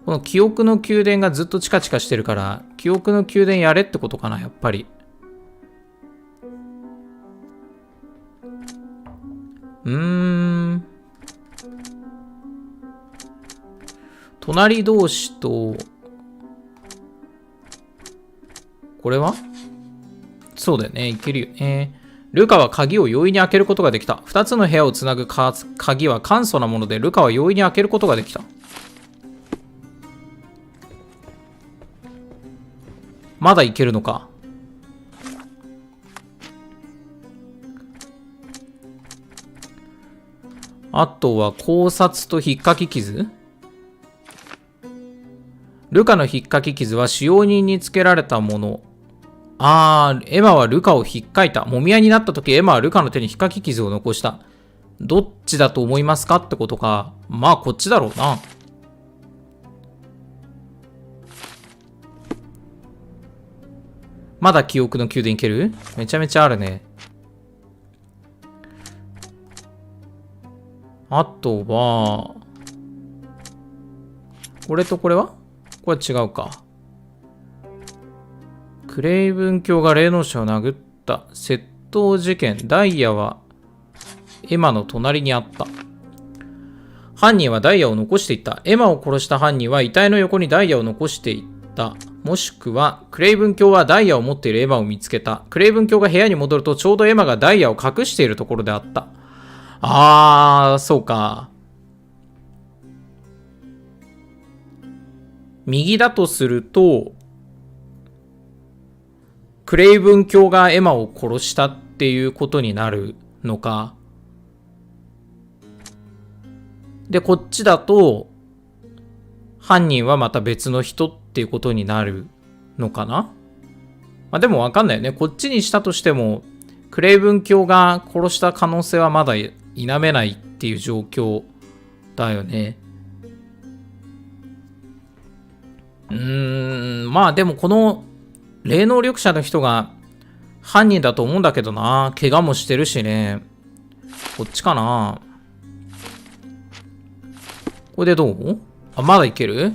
この記憶の宮殿がずっとチカチカしてるから、記憶の宮殿やれってことかな、やっぱり。隣同士と、これはそうだよね。いけるよね。ルカは鍵を容易に開けることができた。2つの部屋をつなぐ鍵は簡素なもので、ルカは容易に開けることができた。まだいけるのか。あとは考察と引っかき傷。ルカの引っかき傷は使用人につけられたもの。エマはルカを引っかいた。もみ合いになった時、エマはルカの手に引っかき傷を残した。どっちだと思いますかってことか。まあこっちだろうな。まだ記憶の宮殿いける？めちゃめちゃあるね。あとは、これとこれは？これは違うか。クレイブン卿が霊能者を殴った窃盗事件。ダイヤはエマの隣にあった。犯人はダイヤを残していった。エマを殺した犯人は遺体の横にダイヤを残していった。もしくは、クレイブン卿はダイヤを持っているエマを見つけた。クレイブン卿が部屋に戻るとちょうどエマがダイヤを隠しているところであった。そうか。右だとすると、クレイブン卿がエマを殺したっていうことになるのか。で、こっちだと、犯人はまた別の人っていうことになるのかな。まあでもわかんないよね。こっちにしたとしても、クレイブン卿が殺した可能性はまだ否めないっていう状況だよね。まあでもこの霊能力者の人が犯人だと思うんだけどな。怪我もしてるしね。こっちかな。これでどう？まだいける？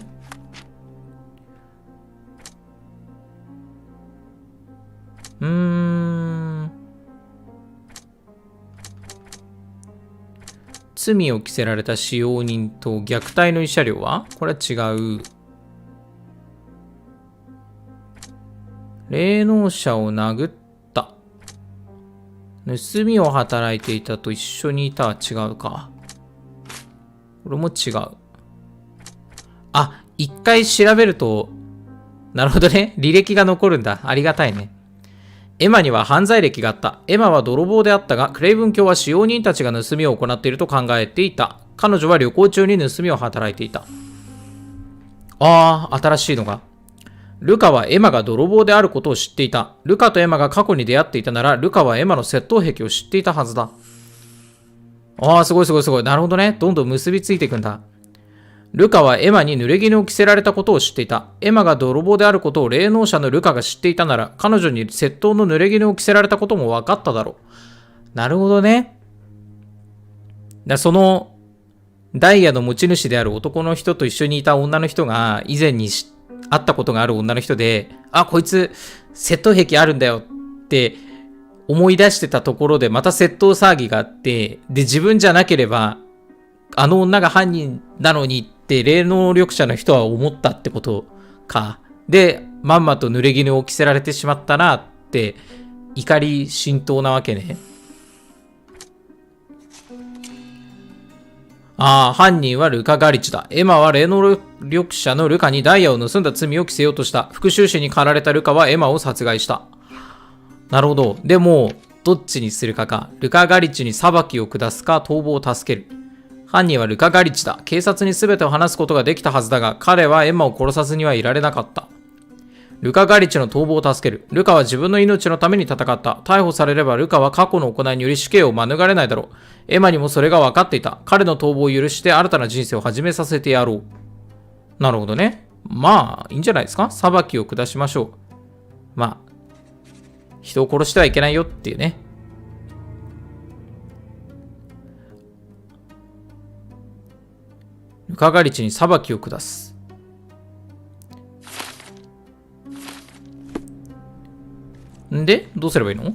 罪を着せられた使用人と虐待の慰謝料は？これは違う。霊能者を殴った。盗みを働いていたと一緒にいたは違うか。これも違う。一回調べると、なるほどね。履歴が残るんだ。ありがたいね。エマには犯罪歴があった。エマは泥棒であったが、クレイブン卿は使用人たちが盗みを行っていると考えていた。彼女は旅行中に盗みを働いていた。新しいのが。ルカはエマが泥棒であることを知っていた。ルカとエマが過去に出会っていたなら、ルカはエマの窃盗癖を知っていたはずだ。すごいすごいすごい。なるほどね。どんどん結びついていくんだ。ルカはエマに濡れ衣を着せられたことを知っていた。エマが泥棒であることを霊能者のルカが知っていたなら、彼女に窃盗の濡れ衣を着せられたことも分かっただろう。なるほどね。その、ダイヤの持ち主である男の人と一緒にいた女の人が、以前に会ったことがある女の人で、こいつ、窃盗癖あるんだよって思い出してたところで、また窃盗騒ぎがあって、で、自分じゃなければ、あの女が犯人なのにって霊能力者の人は思ったってことか。で、まんまと濡れ衣を着せられてしまったなって怒り心頭なわけね。犯人はルカ・ガリチだ。エマは霊能力者のルカにダイヤを盗んだ罪を着せようとした。復讐心に駆られたルカはエマを殺害した。なるほど。でも、どっちにするかか。ルカ・ガリチに裁きを下すか逃亡を助ける。犯人はルカ・ガリチだ。警察に全てを話すことができたはずだが、彼はエマを殺さずにはいられなかった。ルカ・ガリチの逃亡を助ける。ルカは自分の命のために戦った。逮捕されればルカは過去の行いにより死刑を免れないだろう。エマにもそれが分かっていた。彼の逃亡を許して新たな人生を始めさせてやろう。なるほどね。まあ、いいんじゃないですか。裁きを下しましょう。人を殺してはいけないよっていうね。ルカ・ガリチに裁きを下す。で、どうすればいいの？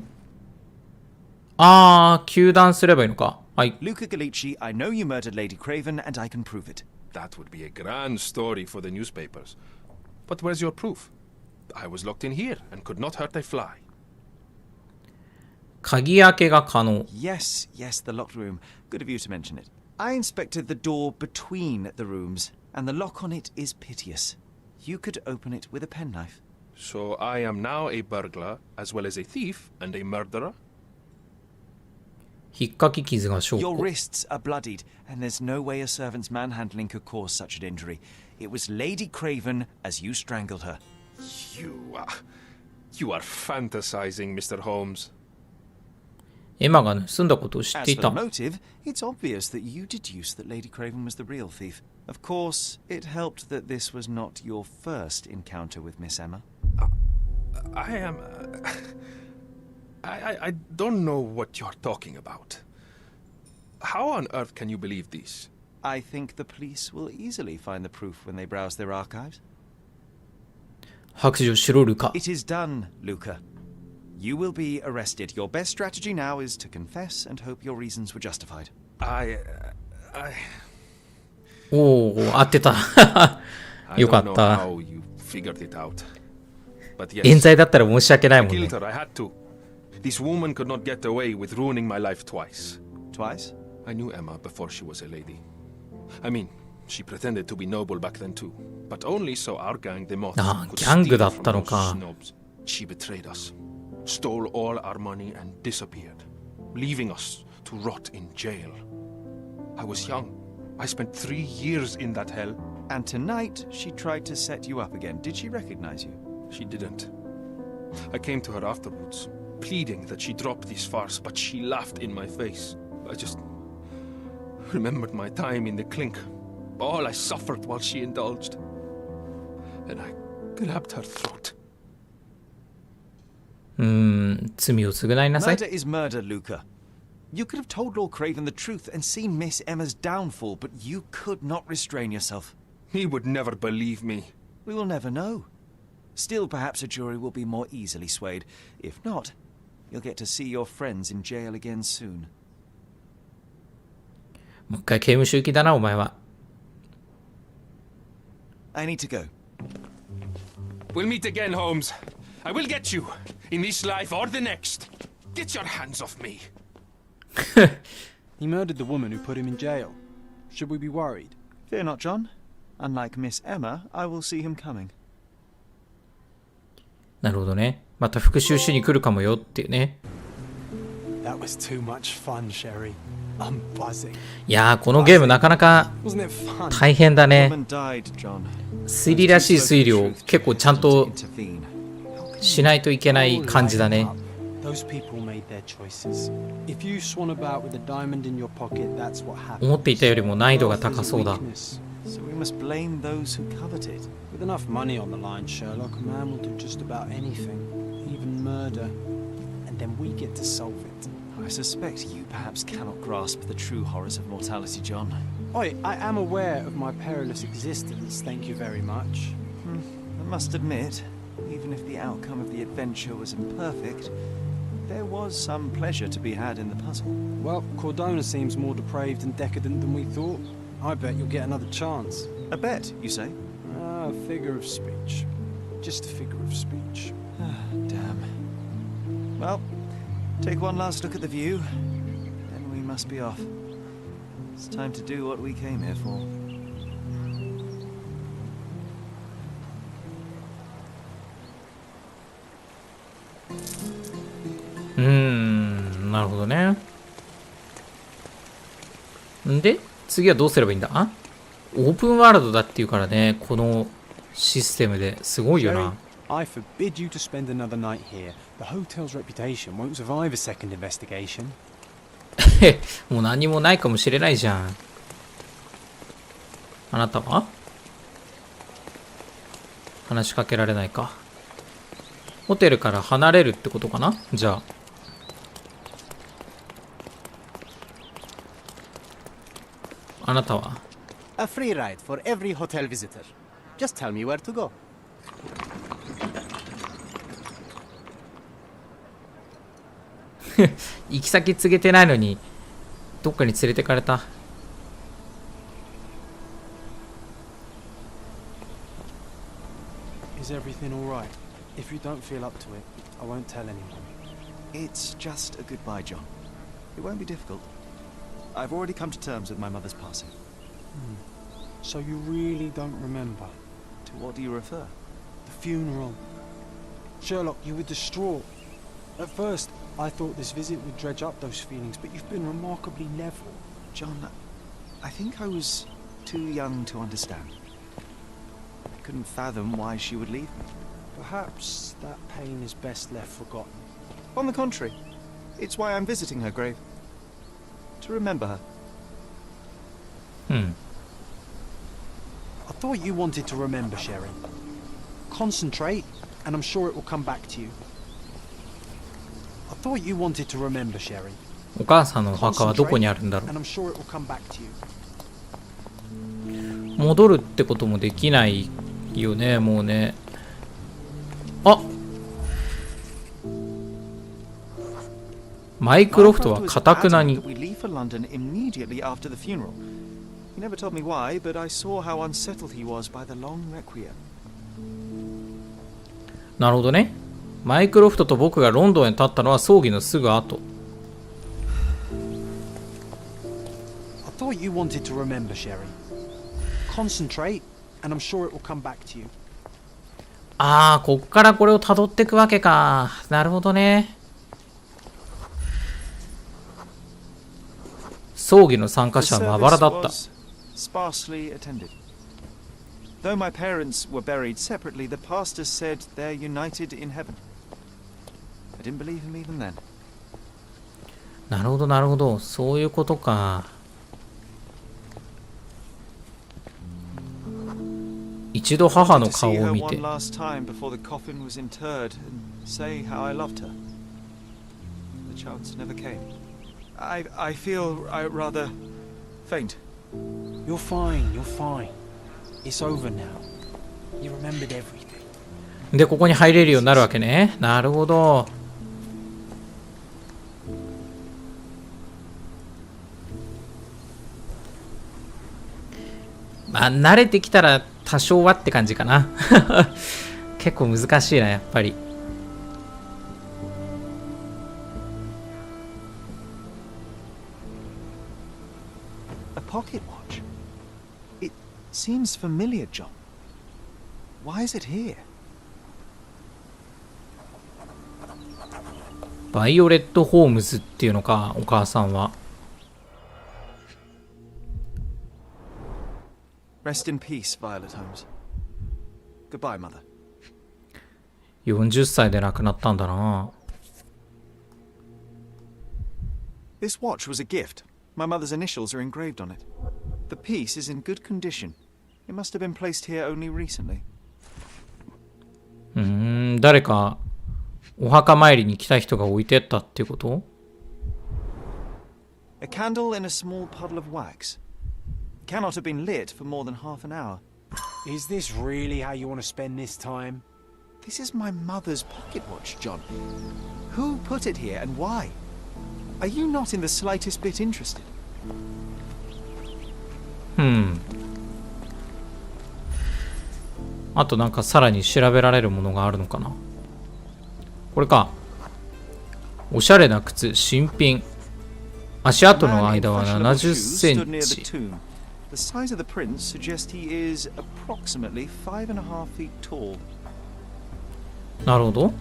糾弾すればいいのか。はい。Luca Gallici, I know you murdered Lady Craven, and I can prove it. That would be a grand story for the newspapers. But where's your proof? I was locked in here and could not hurt a fly. 鍵開けが可能。Yes, the locked room. Good of you to mention it. I inspected the door between the rooms, and the lock on it is piteous. You could open it with a penknife. So I am now a burglar, as well as a thief and a murderer? 引っかき傷が証拠。 Your wrists are bloodied, and there's no way a servant's manhandling could cause such an injury. It was Lady Craven as you strangled her. You are fantasizing, Mr. Holmes. エマが盗んだことを知って As い for た。 the motive, it's obvious that you deduced that Lady Craven was the real thief. Of course, it helped that this was not your first encounter with Miss Emma. I am. I don't know what you're talking about. How on earth can you believe these? I think the police will easily find the proof when they browse their archives. 白状しろルカ。 It is done, Luca. You will be arrested. Your best strategy now is to confess and hope your reasons were justified. I おお、合ってた。よかっ don't know た。 how you figured it out. But yes, 冤罪だったら申し訳ない I もんね killed。her. I had to. This woman could not get away with ruining my life twice. Twice? I knew Emma before she was a lady. I mean, she pretended to be noble back then too, but only so our gang, the Moths, ああ、 could ギャング steal だっ from たの those か。 snobs. She betrayed us, stole all our money and disappeared, leaving us to rot in jail. I was young. I spent 3 years in that hell. And tonight, she tried to set you up again. Did she recognize you? She didn't. I came to her afterwards, pleading that she drop this farce, but she laughed in my face. I just remembered my time in the clink, all I suffered while she indulged. And I grabbed her throat. 罪を償いなさい。 Murder is murder, Luca. You could have told Lord Craven the truth and seen Miss Emma's downfall, but you could not restrain yourself. He would never believe me. We will never know. Still, perhaps a jury will be more easily swayed. If not, you'll get to see your friends in jail again soon. もう一回刑務所行きだな、お前は。 I need to go. We'll meet again, Holmes. I will get you, in this life or the next. Get your hands off me. He murdered the woman who put him in jail. Should we be worried? Fear not, John. Unlike Miss Emma, I will see him coming. なるほどね。また復讐しに来るかもよっていうね。 That was too much fun, Sherry. I'm buzzing. いやー、このゲームなかなか Wasn't it fun? 大変だね。 Woman died, John. 推理らしい推理を結構ちゃんと Intervene. しないといけない感じだね。 Those people made their choices. If you swan about with a diamond in your pocket, that's what happened. 思っていたよりも難易度が高そうだ。 So we must blame those who covet it. With enough money on the line, Sherlock, a man will do just about anything, even murder. And then we get to solve it. I suspect you perhaps cannot grasp the true horrors of mortality, John. Oi, I am aware of my perilous existence, thank you very much. I must admit, even if the outcome of the adventure was imperfect, there was some pleasure to be had in the puzzle. Well, Cordona seems more depraved and decadent than we thought. I bet you'll get another chance. A bet, you say? A figure of speech. Just a figure of speech. Damn. Well, take one last look at the view, then we must be off. It's time to do what we came here for. なるほどね。んで、次はどうすればいいんだ？あ？オープンワールドだっていうからね、このシステムですごいよな。I forbid you to spend another night here. The hotel's reputation won't survive a second investigation. もう何もないかもしれないじゃん。あなたは？話しかけられないか。ホテルから離れるってことかな？じゃあ。あなたは？ A free ride for every hotel visitor. Just tell me where to go. 行き先告げてないのにどっかに連れてかれた。Is everything all right? If you don't feel up to it, I won't tell anyone. It's just a goodbye, John. It won't be difficult. I've already come to terms with my mother's passing. So you really don't remember? To what do you refer? The funeral. Sherlock, you were distraught. At first, I thought this visit would dredge up those feelings, but you've been remarkably level. John, I think I was too young to understand. I couldn't fathom why she would leave me. Perhaps that pain is best left forgotten. On the contrary, It's why I'm visiting her grave. To remember her. I thought you wanted to remember, Sherry. Concentrate, and I'm sure it will come back to you. I thought you wanted to remember, Sherry. お母さんのお墓はどこにあるんだろ And I'm sure it will come back to you. う。戻るってこともできないよね、もうね。あ、マイクロフトはかたくなに。We leave for London immediately after the funeral. He never told me why, but I saw how unsettled he was by the long requiem. なるほどね。マイクロフトと僕がロンドンへ立ったのは葬儀のすぐ後。I thought you wanted to remember, Sherry. Concentrate, and I'm sure it will come back to you. ああ、こっからこれを辿っていくわけか。なるほどね。葬儀の参加者はまばらだった。Sparsely attended. Though my parents were buried separately, the pastors said they're united in heaven. I didn't believe him even then. なるほど、なるほど。そういうことか。一度母の顔を見て。One last time before the coffin was interred and say how I loved her. The chance never came. I feel rather faint. You're fine, you're fine. It's over now. You remembered everything. で、ここに入れるようになるわけね。なるほど。まあ、慣れてきたら多少はって感じかな。結構難しいな、やっぱり。A pocket watch? It seems familiar, John. Why is it here? バイオレット・ホームズっていうのか、お母さんは。Rest in peace, Violet Holmes. Goodbye, Mother. 40歳で亡くなったんだな。This watch was a gift. My mother's initials are engraved on it. The piece is in good condition. It must have been placed here only recently. 誰かお墓参りに来た人が置いてったっていうこと？ A candle in a small puddle of wax. It cannot have been lit for more than half an hour. Is this really how you want to spend this time? This is my mother's pocket watch, John. Who put it here and why? Are you not in the slightest bit interested? あとなんかさらに調べられるものがあるのかな。これか。おしゃれな靴、新品。足跡の間は70センチ。The size of the prints suggest he is approximately 5.5 feet tall. なるほど。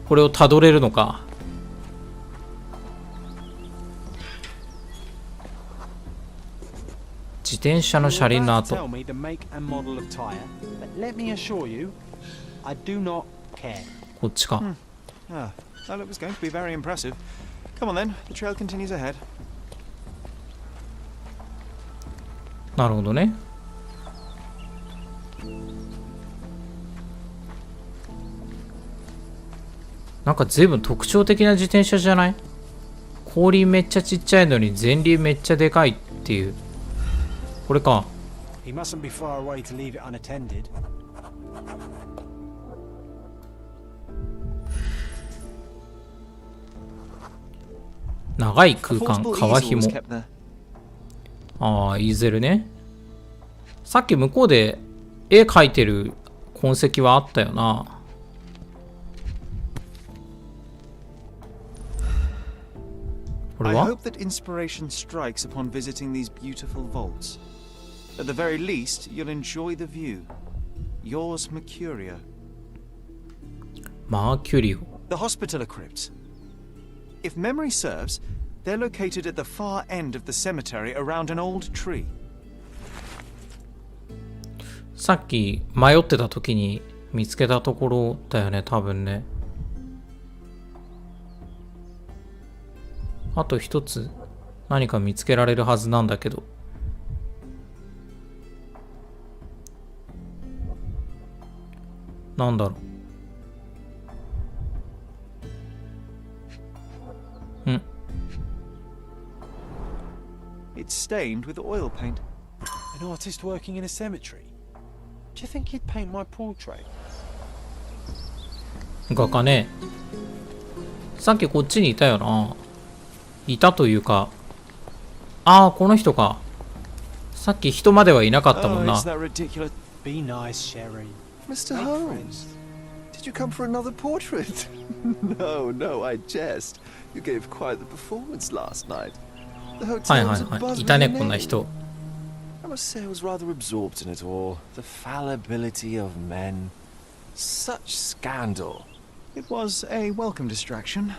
これをたどれるのか。自転車の車輪の跡。こっちか。Ah, that was going to be very impressive. Come on then, the trail continues ahead. なるほどね。なんか随分特徴的な自転車じゃない？後輪めっちゃちっちゃいのに前輪めっちゃでかいっていう。これか。He mustn't be far away to leave it unattended. 長い空間、革紐。ああ、イーゼルね。さっき向こうで絵描いてる痕跡はあったよな。これは I hope that inspiration strikes upon visiting these beautiful vaults. At the very least, you'll enjoy the view. Yours, Mercurio. マーキュリオ。The Hospitaller Crypts. If memory serves, they're located at the far end of the cemetery around an old tree. さっき迷ってた時に見つけたところだよね、多分ね。あと一つ何か見つけられるはずなんだけど。なんだろう。ん。It's stained with oil paint. An artist working in a cemetery. Do you think he'd paint my portrait? 画家ね。さっきこっちにいたよな。いたというか。ああ、この人か。さっき人まではいなかったもん Oh, な。 it's that ridiculous. Be nice, Sherry. Mr. Holmes, did you come for another portrait? No, I jest. You gave quite the performance last night. The はい hotel はい was はい。 above いたね、 your こんな name. 人。 I must say I was rather absorbed in it all. The fallibility of men. Such scandal. It was a welcome distraction.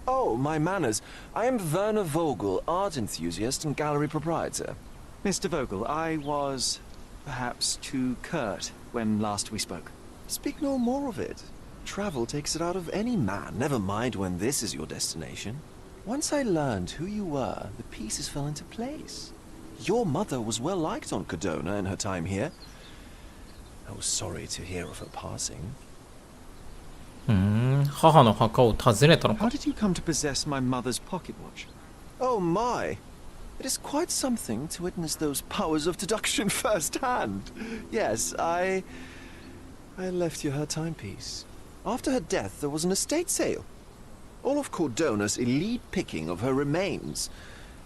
Oh, my manners. I am Werner Vogel, art enthusiast and gallery proprietor. Mr. Vogel, I was perhaps too curt when last we spoke. Speak no more of it. Travel takes it out of any man, never mind when this is your destination. Once I learned who you were, the pieces fell into place. Your mother was well liked on Codona in her time here. I was sorry to hear of her passing. 母の墓を訪ねたの How か。 did you come to possess my mother's pocket watch? Oh my! It is quite something to witness those powers of deduction firsthand. Yes, I left you her timepiece. After her death, there was an estate sale. All of Cordona's elite picking of her remains.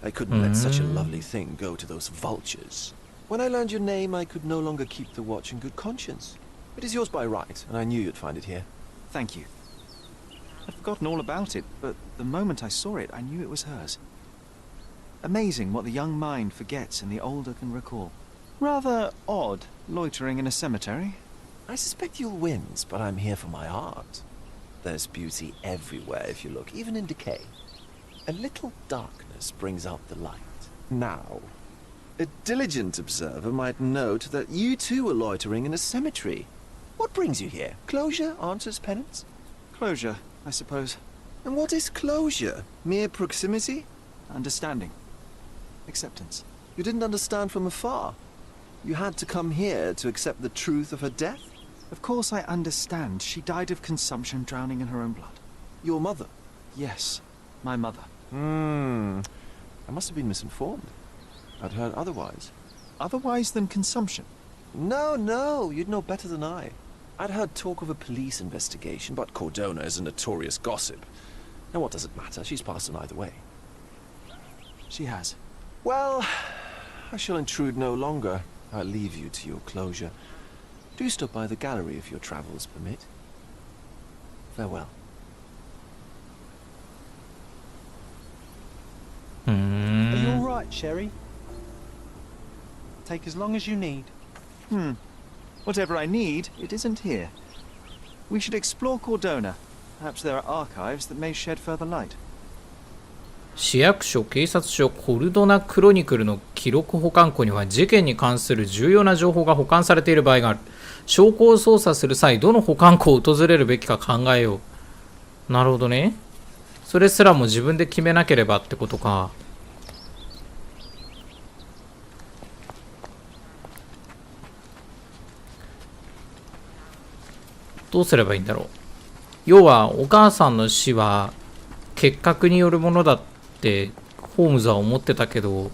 I couldn't let such a lovely thing go to those vultures. When I learned your name, I could no longer keep the watch in good conscience. It is yours by right, and I knew you'd find it here. Thank you. I'd forgotten all about it, but the moment I saw it, I knew it was hers. Amazing what the young mind forgets and the older can recall. Rather odd, loitering in a cemetery. I suspect you'll win, but I'm here for my art. There's beauty everywhere if you look, even in decay. A little darkness brings out the light. Now, a diligent observer might note that you too are loitering in a cemetery. What brings you here? Closure answers penance? Closure, I suppose. And what is closure? Mere proximity? Understanding. Acceptance. You didn't understand from afar. You had to come here to accept the truth of her death? Of course I understand. She died of consumption, drowning in her own blood. Your mother? Yes, my mother. I must have been misinformed. I'd heard otherwise. Otherwise than consumption? No, you'd know better than I. I'd heard talk of a police investigation, but Cordona is a notorious gossip. Now what does it matter? She's passed on either way. She has. Well, I shall intrude no longer. I'll leave you to your closure. Do stop by the gallery if your travels permit. Farewell. Are you all right, Sherry? Take as long as you need. Whatever I need, it isn't here. We should explore Cordona. Perhaps there are archives that may shed further light. 市役所、警察署、コルドナクロニクルの記録保管庫には事件に関する重要な情報が保管されている場合がある。証拠を捜査する際、どの保管庫を訪れるべきか考えよう。なるほどね。それすらも自分で決めなければってことか。どうすればいいんだろう。要は、お母さんの死は結核によるものだってホームズは思ってたけど、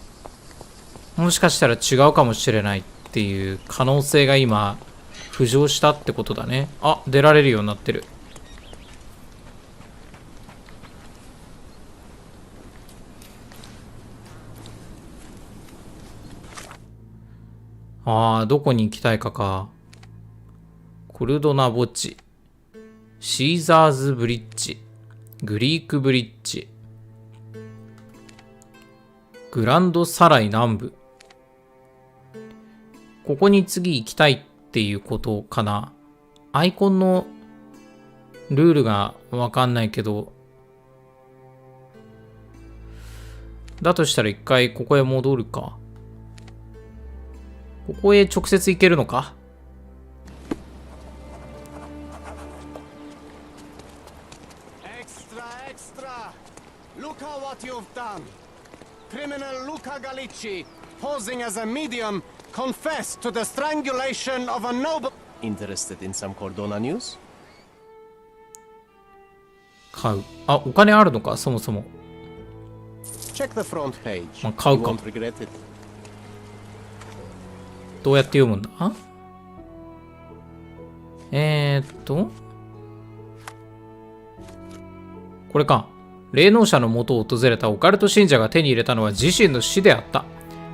もしかしたら違うかもしれないっていう可能性が今浮上したってことだね。あ、出られるようになってる。どこに行きたいかか。コルドナ墓地、シーザーズブリッジ、グリークブリッジ、グランドサライ南部。ここに次行きたいっていうことかな。アイコンのルールがわかんないけど、だとしたら一回ここへ戻るか。ここへ直接行けるのか。Look at what you've done. Criminal Luca Gallicci, posing as a medium, confessed to the strangulation of a noble... Interested in some Cordona news? 買う。あ、お金あるのか、そもそも。Check the front page. まあ、買うか。You won't regret it. どうやって読むんだ？これか。霊能者の元を訪れたオカルト信者が手に入れたのは自身の死であった。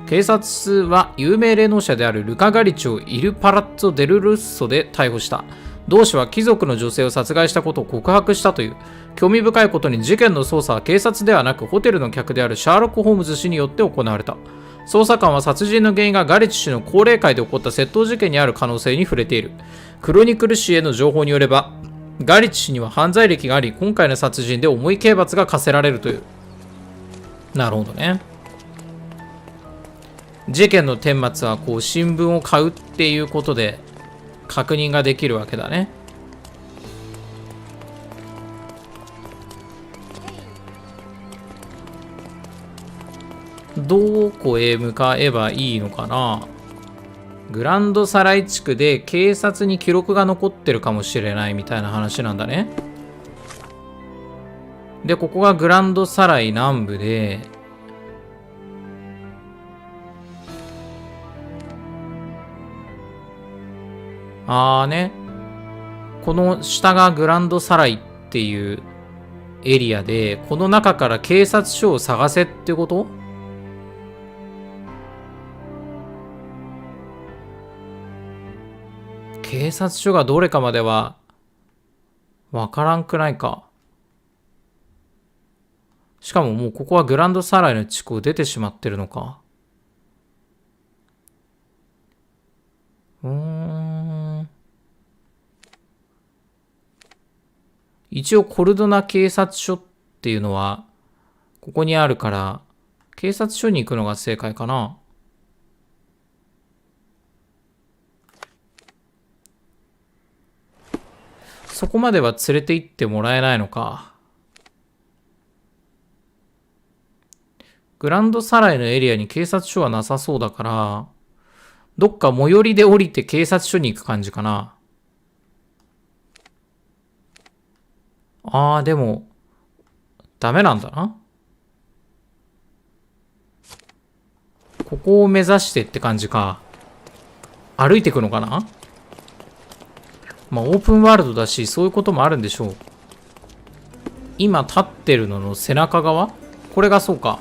警察は有名霊能者であるルカ・ガリチをイル・パラッツォ・デル・ルッソで逮捕した。同氏は貴族の女性を殺害したことを告白したという。興味深いことに事件の捜査は警察ではなくホテルの客であるシャーロック・ホームズ氏によって行われた。捜査官は殺人の原因がガリチ氏の高齢会で起こった窃盗事件にある可能性に触れている。クロニクル誌への情報によれば、ガリチ氏には犯罪歴があり、今回の殺人で重い刑罰が課せられるという。なるほどね。事件の顛末はこう新聞を買うっていうことで確認ができるわけだね。どこへ向かえばいいのかな。グランドサライ地区で警察に記録が残ってるかもしれないみたいな話なんだね。で、ここがグランドサライ南部で、この下がグランドサライっていうエリアで、この中から警察署を探せってこと？警察署がどれかまではわからんくないか。しかももうここはグランドサライの地区を出てしまってるのか。一応コルドナ警察署っていうのはここにあるから、警察署に行くのが正解かな。そこまでは連れて行ってもらえないのか。グランドサライのエリアに警察署はなさそうだから、どっか最寄りで降りて警察署に行く感じかな。でも、ダメなんだな。ここを目指してって感じか。歩いていくのかな？オープンワールドだし、そういうこともあるんでしょう。今立ってるのの背中側？これがそうか。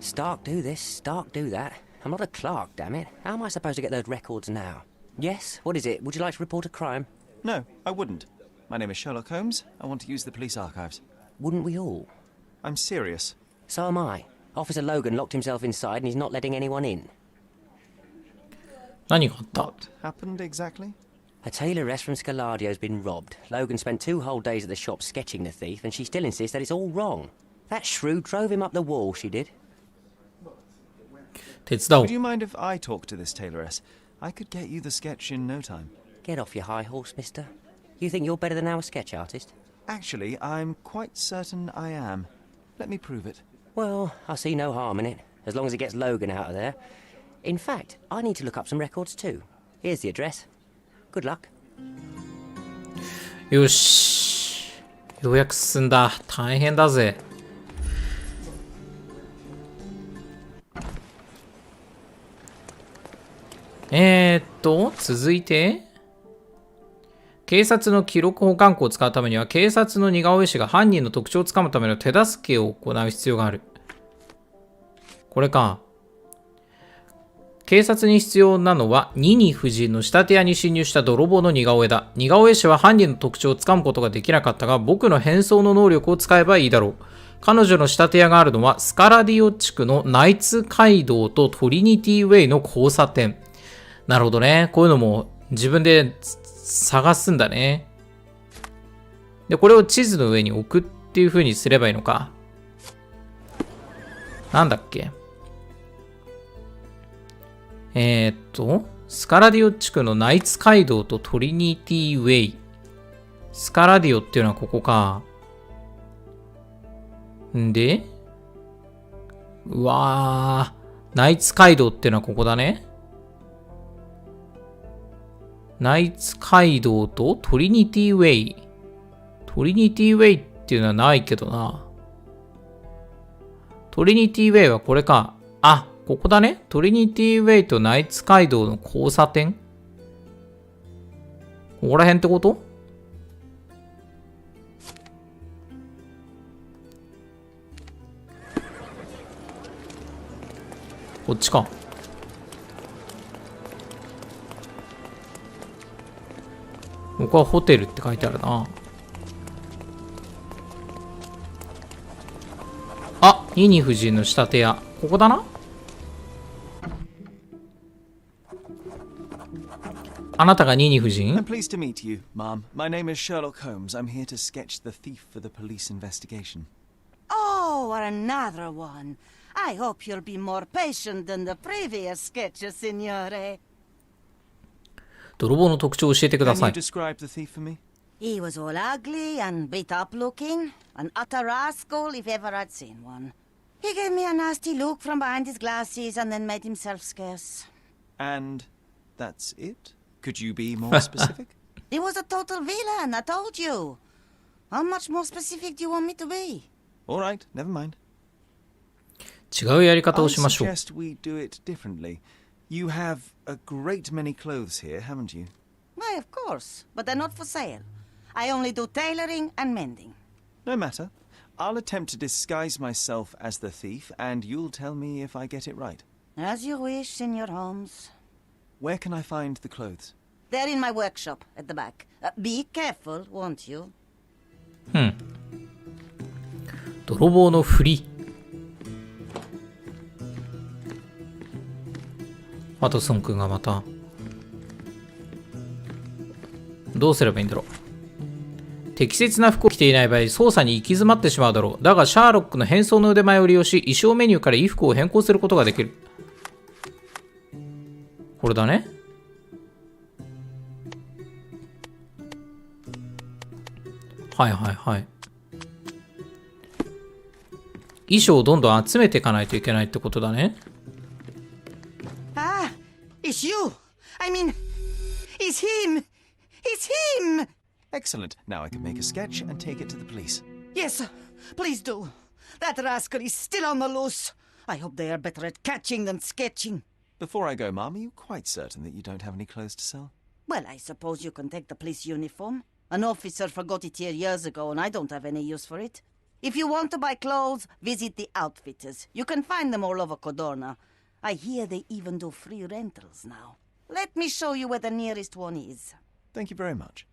Stark do this, Stark do that. I'm not a clerk, damn it. How am I supposed to get those records now? Yes? What is it? Would you like to report a crime? No, I wouldn't. My name is Sherlock Holmes. I want to use the police archives. Wouldn't we all? I'm serious. So am I. Officer Logan locked himself inside and he's not letting anyone in. 何があった？ What happened exactly? A tailoress from Scalardio's been robbed. Logan spent 2 whole days at the shop sketching the thief, and she still insists that it's all wrong. That shrew drove him up the wall, she did. 手伝おう。 Would you mind if I talk to this tailoress? I could get you the sketch in no time. Get off your high horse, mister. You think you're better than our sketch artist? Actually, I'm quite certain I am. Let me prove it. Well, I see no harm in it, as long as it gets Logan out of there. In fact, I need to look up some records too. Here's the address. Good luck. よし。ようやく進んだ。大変だぜ。続いて、警察の記録保管庫を使うためには、警察の似顔絵師が犯人の特徴をつかむための手助けを行う必要がある。これか。警察に必要なのは、ニニ夫人の仕立て屋に侵入した泥棒の似顔絵だ。似顔絵師は犯人の特徴をつかむことができなかったが、僕の変装の能力を使えばいいだろう。彼女の仕立て屋があるのは、スカラディオ地区のナイツ街道とトリニティウェイの交差点。なるほどね。こういうのも自分で探すんだね。で、これを地図の上に置くっていう風にすればいいのか。なんだっけ。スカラディオ地区のナイツ街道とトリニティウェイ。スカラディオっていうのはここか。んで、うわー、ナイツ街道っていうのはここだね。ナイツ街道とトリニティウェイ。トリニティウェイっていうのはないけどな。トリニティウェイはこれか。あ、ここだね。トリニティウェイとナイツ街道の交差点。ここら辺ってこと？こっちか。ここはホテルって書いてあるな。あ、ニニ夫人の仕立て屋。ここだな。あなたがニニ夫人？ I'm pleased to meet you, Mom. My name is Sherlock Holmes. I'm here to sketch the thief for the police investigation. Oh, another one. I hope you'll be more patient than the previous sketches, Signore. 泥棒の特徴を教えてくだ Can さ you い。 describe the thief for me? He was all ugly and beat up looking. An utter rascal if ever I'd seen one. He gave me a nasty look from behind his glasses and then made himself scarce. And that's it? Could you be more specific? He was a total villain, I told you. How much more specific do you want me to be? All right, never mind. 違うやり方を I しましょう。 suggest we do it differently. You have a great many clothes here, haven't you? Why, of course, but they're not for sale. I only do tailoring and mending. No matter. I'll attempt to disguise myself as the thief, and you'll tell me if I get it right. As you wish, Senor Holmes. Where can I find the clothes? They're in my workshop at the back. Be careful, won't you? 泥棒のふり。ワトソン君がまた。どうすればいいんだろう。適切な服を着ていない場合、捜査に行き詰まってしまうだろう。だが、シャーロックの変装の腕前を利用し、衣装メニューから衣服を変更することができる。これだね。はいはいはい。衣装をどんどん集めていかないといけないってことだね。Ah, it's you. I mean, it's him. It's him. Excellent. Now I can make a sketch and take it to the police. Yes, please do. That rascal is still on the loose. I hope they are better at catching than sketching. Before I go, Mom, are you quite certain that you don't have any clothes to sell? Well, I suppose you can take the police uniform. An officer forgot it here years ago, and I don't have any use for it. If you want to buy clothes, visit the outfitters. You can find them all over Codorna. I hear they even do free rentals now. Let me show you where the nearest one is. Thank you very much.